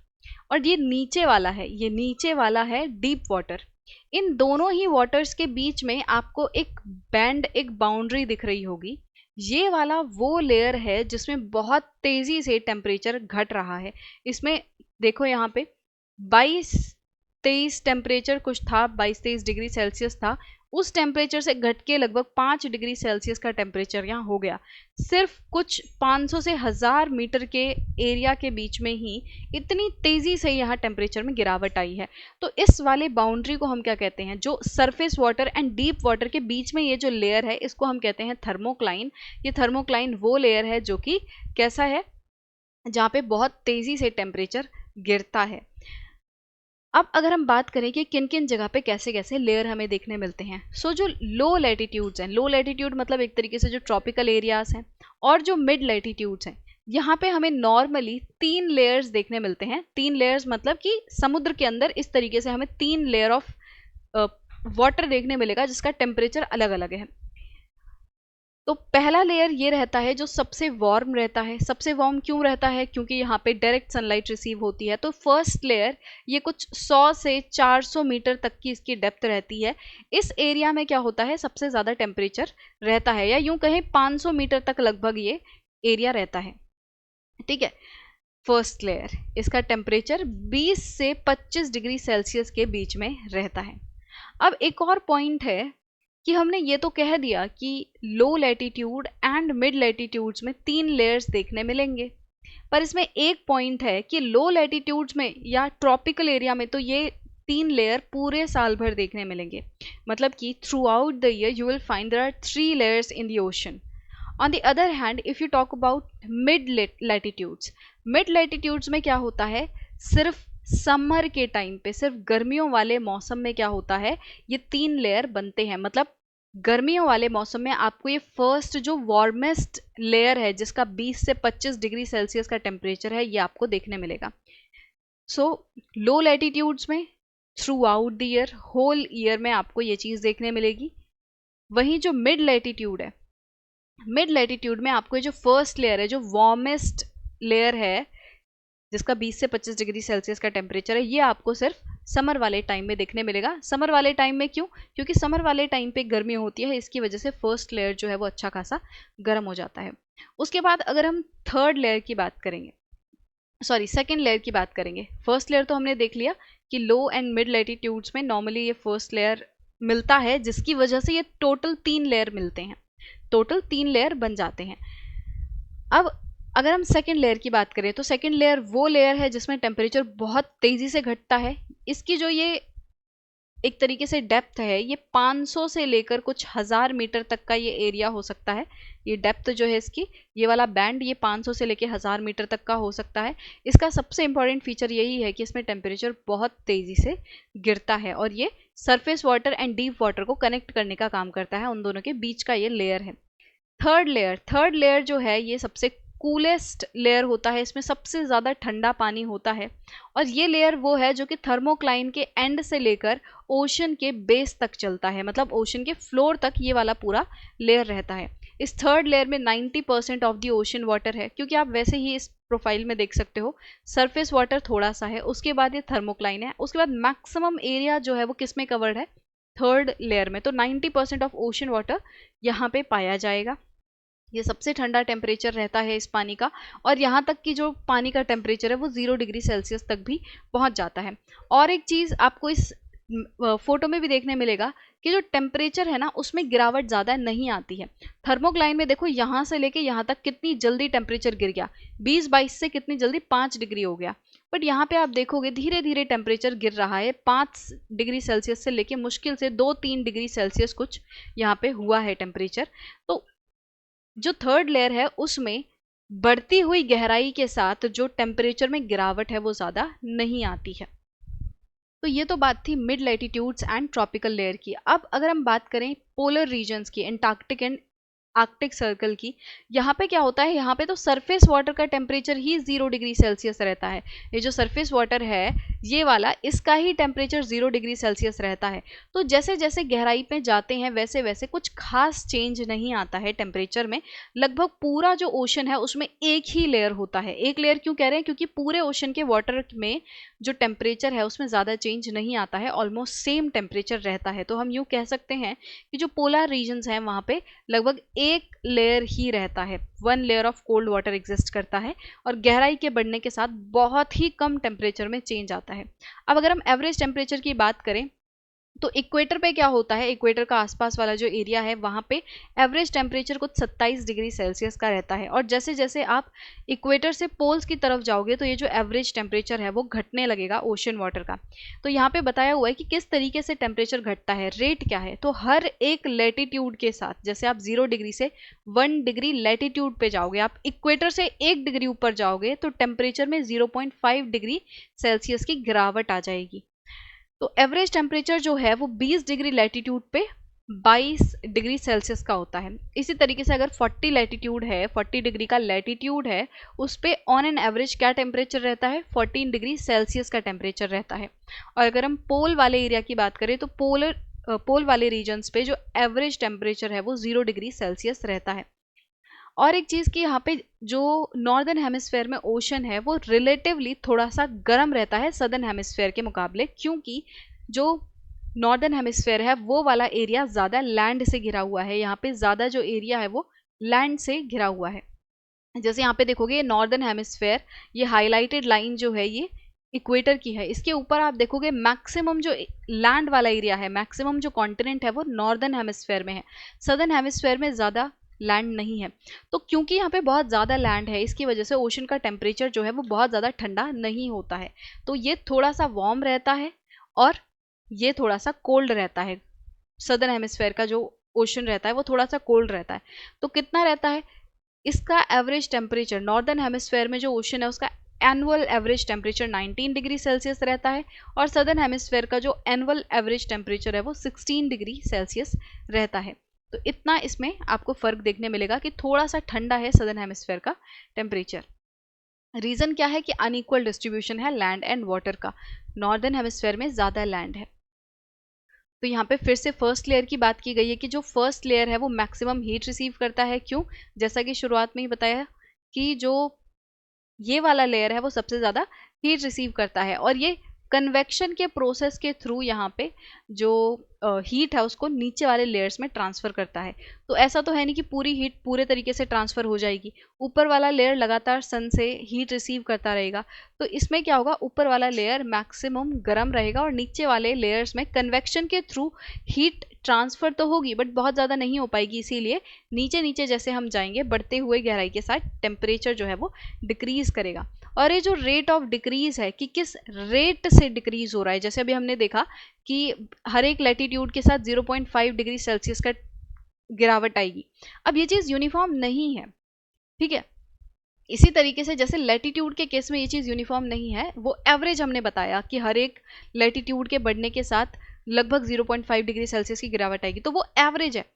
और ये नीचे वाला है, ये नीचे वाला है डीप वाटर। इन दोनों ही वाटर्स के बीच में आपको एक बैंड, एक बाउंड्री दिख रही होगी। ये वाला वो लेयर है जिसमें बहुत तेजी से टेम्परेचर घट रहा है। इसमें देखो यहाँ पे 22-23 टेम्परेचर कुछ था, 22-23 डिग्री सेल्सियस था। उस टेम्परेचर से घट के लगभग 5 डिग्री सेल्सियस का टेम्परेचर यहाँ हो गया, सिर्फ कुछ 500 से 1000 मीटर के एरिया के बीच में ही इतनी तेज़ी से यहाँ टेम्परेचर में गिरावट आई है। तो इस वाले बाउंड्री को हम क्या कहते हैं, जो surface water and deep water के बीच में ये जो लेयर है इसको हम कहते हैं थर्मोक्लाइन। ये थर्मोक्लाइन वो लेयर है जो कि कैसा है, जहाँ पे बहुत तेज़ी से टेम्परेचर गिरता है। अब अगर हम बात करें कि किन किन जगह पे कैसे कैसे लेयर हमें देखने मिलते हैं, सो जो लो लैटिट्यूड्स हैं, लो लैटिट्यूड मतलब एक तरीके से जो ट्रॉपिकल एरियाज हैं, और जो मिड लैटिट्यूड्स हैं, यहाँ पे हमें नॉर्मली 3 लेयर्स देखने मिलते हैं। 3 लेयर्स मतलब कि समुद्र के अंदर इस तरीके से हमें 3 लेयर ऑफ वाटर देखने मिलेगा जिसका टेम्परेचर अलग अलग है। तो पहला लेयर ये रहता है जो सबसे वार्म रहता है। सबसे वार्म क्यों रहता है, क्योंकि यहाँ पे डायरेक्ट सनलाइट रिसीव होती है। तो फर्स्ट लेयर ये कुछ 100 से 400 मीटर तक की इसकी डेप्थ रहती है। इस एरिया में क्या होता है, सबसे ज़्यादा टेम्परेचर रहता है, या यूं कहें 500 मीटर तक लगभग ये एरिया रहता है। ठीक है, फर्स्ट लेयर, इसका टेम्परेचर 20 से 25 डिग्री सेल्सियस के बीच में रहता है। अब एक और पॉइंट है कि हमने ये तो कह दिया कि लो लैटिट्यूड एंड मिड लैटिट्यूड्स में 3 लेयर्स देखने मिलेंगे, पर इसमें एक पॉइंट है कि लो लैटिट्यूड्स में या ट्रॉपिकल एरिया में तो ये 3 लेयर पूरे साल भर देखने मिलेंगे। मतलब कि throughout the year you will find there are 3 layers in the ocean. On the other hand if you talk about mid latitudes में क्या होता है, सिर्फ समर के टाइम पे, सिर्फ गर्मियों वाले मौसम में क्या होता है, ये 3 लेयर बनते हैं। मतलब गर्मियों वाले मौसम में आपको ये फर्स्ट जो वार्मेस्ट लेयर है जिसका 20 से 25 डिग्री सेल्सियस का टेम्परेचर है, ये आपको देखने मिलेगा। सो लो लैटिट्यूड्स में throughout the year, whole year में आपको ये चीज़ देखने मिलेगी। वहीं जो मिड लैटिट्यूड है, मिड लैटिट्यूड में आपको जो फर्स्ट लेयर है, जो वार्मेस्ट लेयर है जिसका 20 से 25 डिग्री सेल्सियस का टेम्परेचर है, ये आपको सिर्फ समर वाले टाइम में देखने मिलेगा। समर वाले टाइम में क्यों, क्योंकि समर वाले टाइम पे गर्मी होती है, इसकी वजह से फर्स्ट लेयर जो है वो अच्छा खासा गर्म हो जाता है। उसके बाद अगर हम थर्ड लेयर की बात करेंगे, सॉरी सेकेंड लेयर की बात करेंगे, फर्स्ट लेयर तो हमने देख लिया कि लो एंड मिड लैटिट्यूड्स में नॉर्मली ये फर्स्ट लेयर मिलता है, जिसकी वजह से ये टोटल 3 लेयर मिलते हैं, टोटल 3 लेयर बन जाते हैं। अब अगर हम सेकेंड लेयर की बात करें तो सेकेंड लेयर वो लेयर है जिसमें टेम्परेचर बहुत तेजी से घटता है। इसकी जो ये एक तरीके से डेप्थ है, ये 500 से लेकर कुछ 1000 मीटर तक का ये एरिया हो सकता है। ये डेप्थ जो है इसकी, ये वाला बैंड, ये 500 से लेकर 1000 मीटर तक का हो सकता है। इसका सबसे इंपॉर्टेंट फीचर यही है कि इसमें टेम्परेचर बहुत तेजी से गिरता है और ये surface water and deep water को कनेक्ट करने का काम करता है, उन दोनों के बीच का ये लेयर है। थर्ड लेयर जो है ये सबसे कूलेस्ट लेयर होता है, इसमें सबसे ज़्यादा ठंडा पानी होता है और ये लेयर वो है जो कि थर्मोक्लाइन के एंड से लेकर ओशन के बेस तक चलता है, मतलब ओशन के फ्लोर तक ये वाला पूरा लेयर रहता है। इस थर्ड लेयर में 90% ऑफ द ओशन वाटर है, क्योंकि आप वैसे ही इस प्रोफाइल में देख सकते हो सरफेस वाटर थोड़ा सा है, उसके बाद ये थर्मोक्लाइन है, उसके बाद मैक्सिमम एरिया जो है वो किस में कवर्ड है, थर्ड लेयर में। तो 90% ऑफ ओशन वाटर यहाँ पे पाया जाएगा। ये सबसे ठंडा टेम्परेचर रहता है इस पानी का, और यहाँ तक कि जो पानी का टेम्परेचर है वो 0 डिग्री सेल्सियस तक भी पहुँच जाता है। और एक चीज़ आपको इस फोटो में भी देखने मिलेगा कि जो टेम्परेचर है ना उसमें गिरावट ज़्यादा नहीं आती है। थर्मोक्लाइन में देखो यहाँ से लेके यहाँ तक कितनी जल्दी टेम्परेचर गिर गया, 20-22 से कितनी जल्दी 5 डिग्री हो गया। बट यहाँ पे आप देखोगे धीरे धीरे टेम्परेचर गिर रहा है, 5 डिग्री सेल्सियस से लेके मुश्किल से 2-3 डिग्री सेल्सियस कुछ यहाँ पे हुआ है टेम्परेचर। तो जो थर्ड लेयर है उसमें बढ़ती हुई गहराई के साथ जो टेम्परेचर में गिरावट है वो ज़्यादा नहीं आती है। तो ये तो बात थी mid latitudes and tropical layer की। अब अगर हम बात करें पोलर रीजन्स की, एंटार्क्टिक एंड आर्कटिक सर्कल की, यहाँ पे क्या होता है, यहाँ पे तो सरफेस वाटर का टेम्परेचर ही 0 डिग्री सेल्सियस रहता है। ये जो सरफेस वाटर है ये वाला, इसका ही टेम्परेचर 0 डिग्री सेल्सियस रहता है। तो जैसे जैसे गहराई पे जाते हैं वैसे वैसे कुछ खास चेंज नहीं आता है टेम्परेचर में। लगभग पूरा जो ओशन है उसमें एक ही लेयर होता है। एक लेयर क्यों कह रहे हैं, क्योंकि पूरे ओशन के वाटर में जो टेम्परेचर है उसमें ज़्यादा चेंज नहीं आता है, ऑलमोस्ट सेम टेम्परेचर रहता है। तो हम यूँ कह सकते हैं कि जो पोलर रीजन्स हैं वहाँ पे लगभग एक लेयर ही रहता है, 1 layer of cold water exist करता है, और गहराई के बढ़ने के साथ बहुत ही कम टेम्परेचर में चेंज आता है। अब अगर हम एवरेज टेम्परेचर की बात करें तो इक्वेटर पे क्या होता है, इक्वेटर का आसपास वाला जो एरिया है वहाँ पे एवरेज टेम्परेचर कुछ 27 डिग्री सेल्सियस का रहता है। और जैसे जैसे आप इक्वेटर से पोल्स की तरफ जाओगे तो ये जो एवरेज टेम्परेचर है वो घटने लगेगा ओशन वाटर का। तो यहाँ पे बताया हुआ है कि किस तरीके से टेम्परेचर घटता है, रेट क्या है। तो हर एक लैटिट्यूड के साथ, जैसे आप 0 डिग्री से 1 डिग्री लैटिट्यूड पे जाओगे, आप इक्वेटर से 1 डिग्री ऊपर जाओगे तो टेम्परेचर में 0.5 डिग्री सेल्सियस की गिरावट आ जाएगी। तो एवरेज टेम्परेचर जो है वो 20 डिग्री लैटिट्यूड पे 22 डिग्री सेल्सियस का होता है। इसी तरीके से अगर 40 लैटिट्यूड है, 40 डिग्री का लैटिट्यूड है, उस पे ऑन एन एवरेज क्या टेम्परेचर रहता है, 14 डिग्री सेल्सियस का टेम्परेचर रहता है। और अगर हम पोल वाले एरिया की बात करें तो पोल वाले रीजन्स पे जो एवरेज टेम्परेचर है वो 0 डिग्री सेल्सियस रहता है। और एक चीज़ कि यहाँ पे जो नॉर्दर्न हेमिस्फेयर में ओशन है वो रिलेटिवली थोड़ा सा गर्म रहता है सदर्न हेमिस्फेयर के मुकाबले, क्योंकि जो नॉर्दर्न हेमिस्फेयर है वो वाला एरिया ज़्यादा लैंड से घिरा हुआ है। यहाँ पे ज़्यादा जो एरिया है वो लैंड से घिरा हुआ है। जैसे यहाँ पे देखोगे नॉर्दर्न हेमिस्फेयर, ये हाईलाइटेड लाइन जो है ये इक्वेटर की है, इसके ऊपर आप देखोगे मैक्सिमम जो लैंड वाला एरिया है, मैक्सिमम जो कॉन्टिनेंट है वो नॉर्दर्न हेमिस्फेयर में है, सदर्न हेमिस्फेयर में ज़्यादा लैंड नहीं है। तो क्योंकि यहाँ पे बहुत ज़्यादा लैंड है इसकी वजह से ओशन का टेम्परेचर जो है वो बहुत ज़्यादा ठंडा नहीं होता है। तो ये थोड़ा सा वार्म रहता है और ये थोड़ा सा कोल्ड रहता है। सदर्न हेमिस्फेयर का जो ओशन रहता है वो थोड़ा सा कोल्ड रहता है। तो कितना रहता है इसका एवरेज टेम्परेचर, नॉर्दर्न हेमिस्फेयर में जो ओशन है उसका annual average temperature 19 degree Celsius रहता है, और सदर्न हेमिस्फेयर का जो एनुअल एवरेज टेम्परेचर है वो 16 डिग्री सेल्सियस रहता है। तो इतना इसमें आपको फ़र्क देखने मिलेगा कि थोड़ा सा ठंडा है सदर्न हेमिस्फेयर का टेम्परेचर। रीज़न क्या है कि अनइक्वल डिस्ट्रीब्यूशन है लैंड एंड वाटर का, नॉर्दर्न हेमिस्फेयर में ज़्यादा लैंड है। तो यहाँ पे फिर से फर्स्ट लेयर की बात की गई है कि जो फर्स्ट लेयर है वो मैक्सिमम हीट रिसीव करता है। क्यों, जैसा कि शुरुआत में ही बताया कि जो ये वाला लेयर है वो सबसे ज़्यादा हीट रिसीव करता है, और ये कन्वेक्शन के प्रोसेस के थ्रू यहाँ पे जो हीट है उसको नीचे वाले लेयर्स में ट्रांसफर करता है। तो ऐसा तो है नहीं कि पूरी हीट पूरे तरीके से ट्रांसफर हो जाएगी, ऊपर वाला लेयर लगातार सन से हीट रिसीव करता रहेगा। तो इसमें क्या होगा, ऊपर वाला लेयर मैक्सिमम गर्म रहेगा और नीचे वाले लेयर्स में कन्वेक्शन के थ्रू हीट ट्रांसफर तो होगी बट बहुत ज़्यादा नहीं हो पाएगी। इसीलिए नीचे नीचे जैसे हम जाएंगे बढ़ते हुए गहराई के साथ टेम्परेचर जो है वो डिक्रीज करेगा। और ये जो रेट ऑफ डिक्रीज है कि किस रेट से डिक्रीज हो रहा है, जैसे अभी हमने देखा कि हर एक लैटिट्यूड के साथ 0.5 डिग्री सेल्सियस का गिरावट आएगी। अब ये चीज़ यूनिफॉर्म नहीं है, ठीक है। इसी तरीके से जैसे लैटिट्यूड के केस में ये चीज़ यूनिफॉर्म नहीं है, वो एवरेज हमने बताया कि हर एक लैटिट्यूड के बढ़ने के साथ लगभग 0.5 डिग्री सेल्सियस की गिरावट आएगी, तो वो एवरेज है।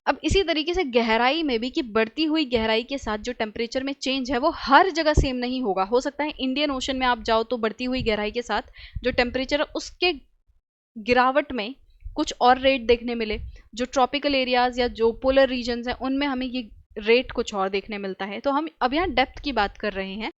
अब इसी तरीके से गहराई में भी कि बढ़ती हुई गहराई के साथ जो टेम्परेचर में चेंज है वो हर जगह सेम नहीं होगा। हो सकता है इंडियन ओशन में आप जाओ तो बढ़ती हुई गहराई के साथ जो टेम्परेचर है उसके गिरावट में कुछ और रेट देखने मिले, जो ट्रॉपिकल एरियाज या जो पोलर रीजन्स हैं उनमें हमें ये रेट कुछ और देखने मिलता है। तो हम अब यहाँ डेप्थ की बात कर रहे हैं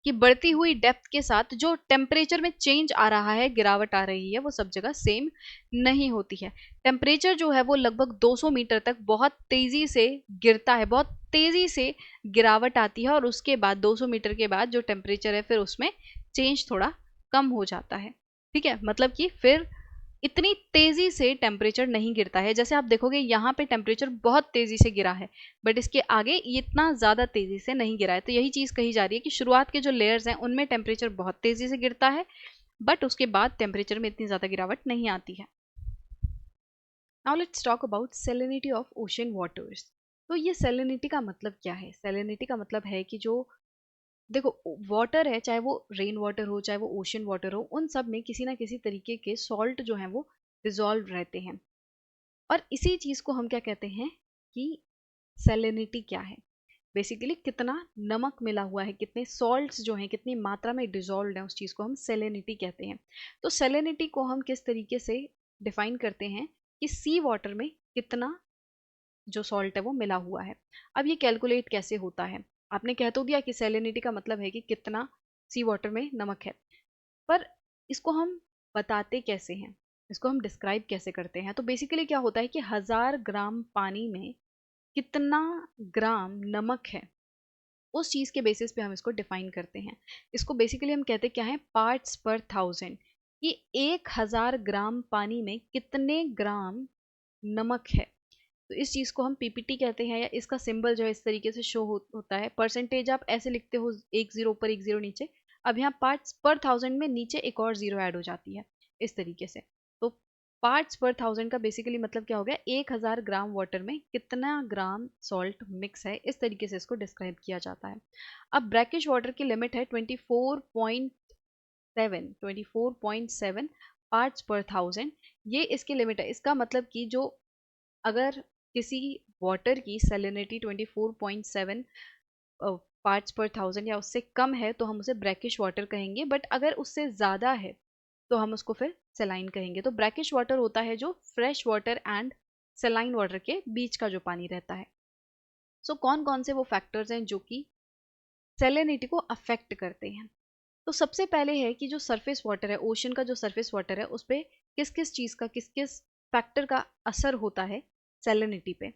कि बढ़ती हुई डेप्थ के साथ जो टेम्परेचर में चेंज आ रहा है, गिरावट आ रही है, वो सब जगह सेम नहीं होती है। टेम्परेचर जो है वो लगभग 200 मीटर तक बहुत तेज़ी से गिरता है, बहुत तेज़ी से गिरावट आती है और उसके बाद 200 मीटर के बाद जो टेम्परेचर है फिर उसमें चेंज थोड़ा कम हो जाता है, ठीक है। मतलब कि फिर इतनी तेजी से टेम्परेचर नहीं गिरता है। जैसे आप देखोगे यहाँ पे टेम्परेचर बहुत तेजी से गिरा है बट इसके आगे ये इतना ज़्यादा तेजी से नहीं गिरा है। तो यही चीज़ कही जा रही है कि शुरुआत के जो लेयर्स हैं उनमें टेम्परेचर बहुत तेजी से गिरता है बट उसके बाद टेम्परेचर में इतनी ज़्यादा गिरावट नहीं आती है। Now let's talk about salinity of ocean waters. तो ये सेलिनिटी का मतलब क्या है? सेलिनिटी का मतलब है कि जो देखो वाटर है, चाहे वो रेन वाटर हो चाहे वो ओशन वाटर हो, उन सब में किसी ना किसी तरीके के सॉल्ट जो हैं वो डिजॉल्व रहते हैं। और इसी चीज को हम क्या कहते हैं कि सैलिनिटी क्या है, बेसिकली कितना नमक मिला हुआ है, कितने सॉल्ट्स जो हैं कितनी मात्रा में डिजॉल्व है, उस चीज को हम सैलिनिटी कहते हैं। तो सैलिनिटी को हम किस तरीके से डिफाइन करते हैं कि सी वाटर में कितना जो सॉल्ट है वो मिला हुआ है। अब ये कैलकुलेट कैसे होता है, आपने कह तो दिया कि सैलिनिटी का मतलब है कि कितना सी वाटर में नमक है, पर इसको हम बताते कैसे हैं, इसको हम डिस्क्राइब कैसे करते हैं? तो बेसिकली क्या होता है कि 1000 ग्राम पानी में कितना ग्राम नमक है, उस चीज़ के बेसिस पे हम इसको डिफाइन करते हैं। इसको बेसिकली हम कहते क्या है, पार्ट्स पर थाउजेंड, कि 1000 ग्राम पानी में कितने ग्राम नमक है। तो इस चीज़ को हम पीपीटी कहते हैं, या इसका सिंबल जो है इस तरीके से शो होता है। परसेंटेज आप ऐसे लिखते हो, एक जीरो ऊपर एक जीरो नीचे। अब यहाँ पार्ट्स पर थाउजेंड में नीचे एक और जीरो ऐड हो जाती है इस तरीके से। तो पार्ट्स पर थाउजेंड का बेसिकली मतलब क्या हो गया, 1000 ग्राम वाटर में कितना ग्राम सॉल्ट मिक्स है, इस तरीके से इसको डिस्क्राइब किया जाता है। अब ब्रैकिश वाटर की लिमिट है 24.7 पार्ट्स पर थाउजेंड, ये इसकी लिमिट है। इसका मतलब कि जो अगर किसी वाटर की सैलिनिटी 24.7 पार्ट्स पर थाउजेंड या उससे कम है तो हम उसे ब्रैकिश वाटर कहेंगे, बट अगर उससे ज़्यादा है तो हम उसको फिर सेलाइन कहेंगे। तो ब्रैकिश वाटर होता है जो fresh water and saline water के बीच का जो पानी रहता है। सो कौन कौन से वो फैक्टर्स हैं जो कि सेलिनिटी को अफेक्ट करते हैं? तो सबसे पहले है कि जो सरफेस वाटर है, ओशन का जो सरफेस वाटर है, उस पर किस किस चीज़ का, किस किस फैक्टर का असर होता है सैलिनिटी पे।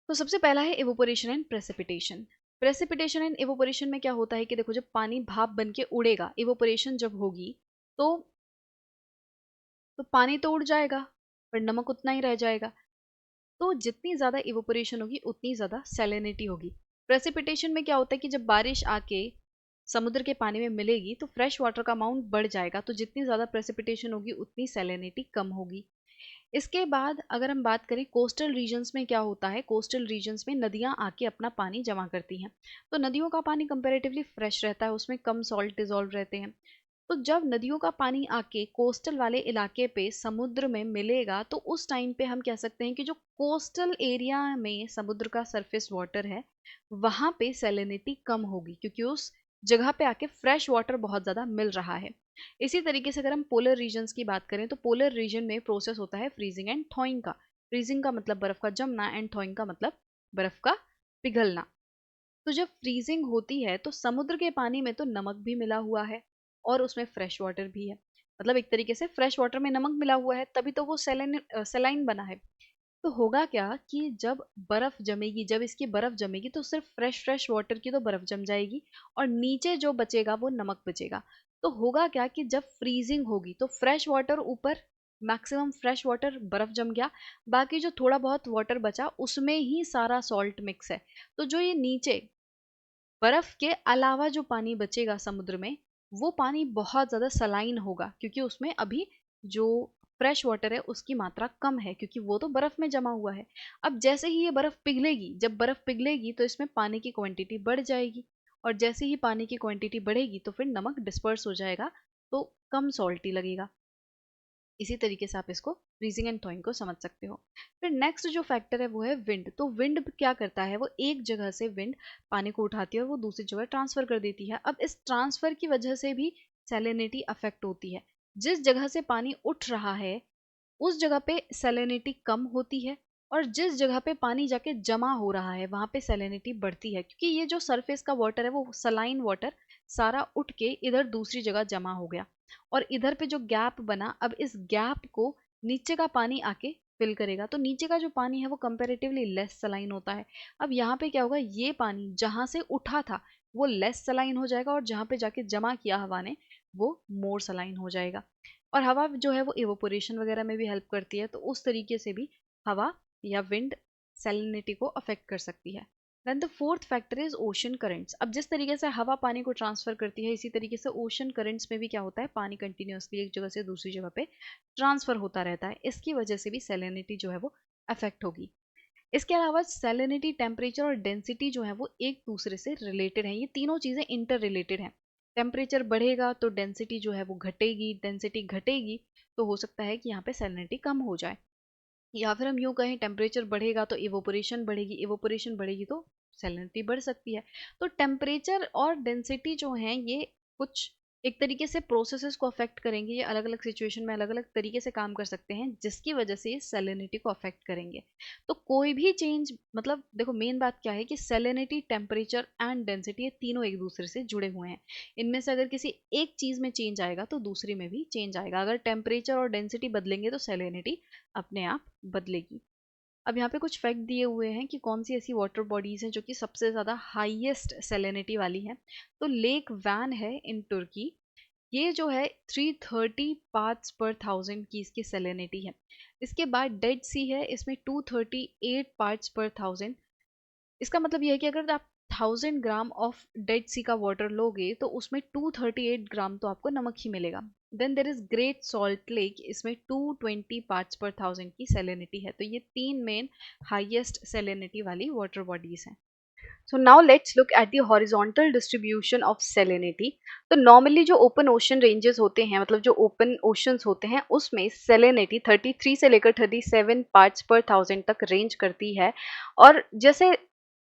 तो सबसे पहला है evaporation and precipitation. Precipitation and evaporation में क्या होता है कि देखो, जब पानी भाप बन के उड़ेगा, इवोपोरेशन जब होगी तो पानी तो उड़ जाएगा पर नमक उतना ही रह जाएगा। तो जितनी ज़्यादा इवोपोरेशन होगी उतनी ज़्यादा सैलिनिटी होगी। प्रेसिपिटेशन में क्या होता है कि जब बारिश आके समुद्र के पानी में मिलेगी तो फ्रेश वाटर का अमाउंट बढ़ जाएगा, तो जितनी ज़्यादा प्रेसिपिटेशन होगी उतनी सैलिनिटी कम होगी। इसके बाद अगर हम बात करें कोस्टल रीजन्स में क्या होता है, कोस्टल रीजन्स में नदियाँ आके अपना पानी जमा करती हैं। तो नदियों का पानी कंपैरेटिवली फ्रेश रहता है, उसमें कम सॉल्ट डिजॉल्व रहते हैं। तो जब नदियों का पानी आके कोस्टल वाले इलाके पे समुद्र में मिलेगा तो उस टाइम पे हम कह सकते हैं कि जो कोस्टल एरिया में समुद्र का सरफेस वाटर है वहाँ पे सैलिनिटी कम होगी, क्योंकि उस जगह पे आके फ्रेश वाटर बहुत ज़्यादा मिल रहा है। इसी तरीके से अगर हम पोलर रीजन्स की बात करें तो पोलर रीजन में प्रोसेस होता है फ्रीजिंग एंड थॉइंग का। फ्रीजिंग का मतलब बर्फ़ का जमना एंड थॉइंग का मतलब बर्फ़ का पिघलना। तो जब फ्रीजिंग होती है तो समुद्र के पानी में तो नमक भी मिला हुआ है और उसमें फ्रेश वाटर भी है। मतलब एक तरीके से फ्रेश वाटर में नमक मिला हुआ है, तभी तो वो सेलाइन बना है। तो होगा क्या कि जब बर्फ जमेगी, जब इसकी बर्फ जमेगी तो सिर्फ फ्रेश फ्रेश वाटर की तो बर्फ जम जाएगी और नीचे जो बचेगा वो नमक बचेगा। तो होगा क्या कि जब फ्रीजिंग होगी तो फ्रेश वाटर ऊपर, मैक्सिमम फ्रेश वाटर, बर्फ जम गया, बाकी जो थोड़ा बहुत वाटर बचा उसमें ही सारा सॉल्ट मिक्स है। तो जो ये नीचे बर्फ के अलावा जो पानी बचेगा समुद्र में, वो पानी बहुत ज़्यादा सलाइन होगा, क्योंकि उसमें अभी जो फ्रेश वाटर है उसकी मात्रा कम है, क्योंकि वो तो बर्फ में जमा हुआ है। अब जैसे ही ये बर्फ पिघलेगी, जब बर्फ पिघलेगी तो इसमें पानी की क्वांटिटी बढ़ जाएगी, और जैसे ही पानी की क्वांटिटी बढ़ेगी तो फिर नमक डिस्पर्स हो जाएगा, तो कम सॉल्टी लगेगा। इसी तरीके से आप इसको फ्रीजिंग एंड थॉइंग को समझ सकते हो। फिर नेक्स्ट जो फैक्टर है वो है विंड। तो विंड क्या करता है, वो एक जगह से विंड पानी को उठाती है और वो दूसरी जगह ट्रांसफर कर देती है। अब इस ट्रांसफर की वजह से भी सैलिनिटी अफेक्ट होती है। जिस जगह से पानी उठ रहा है उस जगह पे सैलिनिटी कम होती है, और जिस जगह पे पानी जाके जमा हो रहा है वहां पे सैलिनिटी बढ़ती है, क्योंकि ये जो सरफेस का वाटर है वो सलाइन वाटर सारा उठ के इधर दूसरी जगह जमा हो गया, और इधर पे जो गैप बना, अब इस गैप को नीचे का पानी आके फिल करेगा। तो नीचे का जो पानी है वो कंपेरेटिवली लेस सलाइन होता है। अब यहाँ पे क्या होगा, ये पानी जहां से उठा था वो लेस सलाइन हो जाएगा, और जहां पे जाके जमा किया हवा ने वो मोर सलाइन हो जाएगा। और हवा जो है वो इवोपोरेशन वगैरह में भी हेल्प करती है, तो उस तरीके से भी हवा या विंड सैलिनिटी को अफेक्ट कर सकती है। Then the fourth factor is ocean currents. अब जिस तरीके से हवा पानी को ट्रांसफर करती है, इसी तरीके से ओशन करंट्स में भी क्या होता है, पानी कंटिन्यूअसली एक जगह से दूसरी जगह पे ट्रांसफर होता रहता है। इसकी वजह से भी सैलिनिटी जो है वो अफेक्ट होगी। इसके अलावा सैलिनिटी, टेम्परेचर और डेंसिटी जो है वो एक दूसरे से रिलेटेड है। ये तीनों चीज़ें इंटर रिलेटेड हैं। टेम्परेचर बढ़ेगा तो डेंसिटी जो है वो घटेगी, डेंसिटी घटेगी तो हो सकता है कि यहाँ पे सैलिनिटी कम हो जाए। या फिर हम यूँ कहें, टेम्परेचर बढ़ेगा तो इवोपोरेशन बढ़ेगी, इवोपोरेशन बढ़ेगी तो सैलिनिटी बढ़ सकती है। तो टेम्परेचर और डेंसिटी जो हैं ये कुछ एक तरीके से प्रोसेसेस को अफेक्ट करेंगे। ये अलग अलग सिचुएशन में अलग अलग तरीके से काम कर सकते हैं, जिसकी वजह से ये सैलिनिटी को अफेक्ट करेंगे। तो कोई भी चेंज, मतलब देखो मेन बात क्या है कि सैलिनिटी, टेम्परेचर एंड डेंसिटी ये तीनों एक दूसरे से जुड़े हुए हैं। इनमें से अगर किसी एक चीज़ में चेंज आएगा तो दूसरी में भी चेंज आएगा। अगर टेम्परेचर और डेंसिटी बदलेंगे तो सैलिनिटी अपने आप बदलेगी। अब यहाँ पे कुछ फैक्ट दिए हुए हैं कि कौन सी ऐसी वाटर बॉडीज हैं जो कि सबसे ज़्यादा हाईएस्ट सैलिनिटी वाली हैं। तो लेक वैन है इन तुर्की, ये जो है 330 पार्ट्स पर थाउजेंड की इसकी सैलिनिटी है। इसके बाद डेड सी है, इसमें 238 पार्ट्स पर थाउजेंड। इसका मतलब ये है कि अगर आप 1000 ग्राम ऑफ डेड सी का वाटर लोगे तो उसमें 238 ग्राम तो आपको नमक ही मिलेगा। Then there is Great Salt Lake, इसमें 220 पार्ट्स पर थाउजेंड की सैलिनिटी है। तो ये तीन मेन हाईएस्ट सैलिनिटी वाली वाटर बॉडीज हैं। So now let's look at the horizontal distribution of salinity. तो नॉर्मली जो ओपन ओशन रेंजेस होते हैं, मतलब जो ओपन ओशंस होते हैं, उसमें सैलिनिटी 33 से लेकर 37 पार्ट्स पर थाउजेंड तक रेंज करती है। और जैसे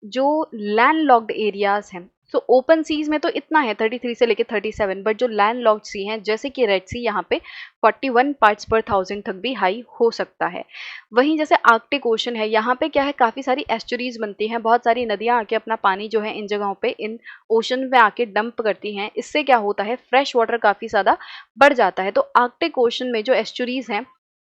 जो लैंड लॉक्ड एरियाज हैं, सो ओपन सीज में तो इतना है 33 से लेकर 37, बट जो लैंड लॉक्ड सी हैं जैसे कि रेड सी, यहाँ पे 41 पार्ट्स पर थाउजेंड तक भी हाई हो सकता है। वहीं जैसे आर्कटिक ओशन है, यहाँ पे क्या है, काफ़ी सारी एस्चुरीज बनती हैं, बहुत सारी नदियाँ आके अपना पानी जो है इन जगहों पे, इन ओशन में आके डंप करती हैं। इससे क्या होता है, फ्रेश वाटर काफ़ी ज़्यादा बढ़ जाता है। तो आर्कटिक ओशन में जो एस्चुरीज हैं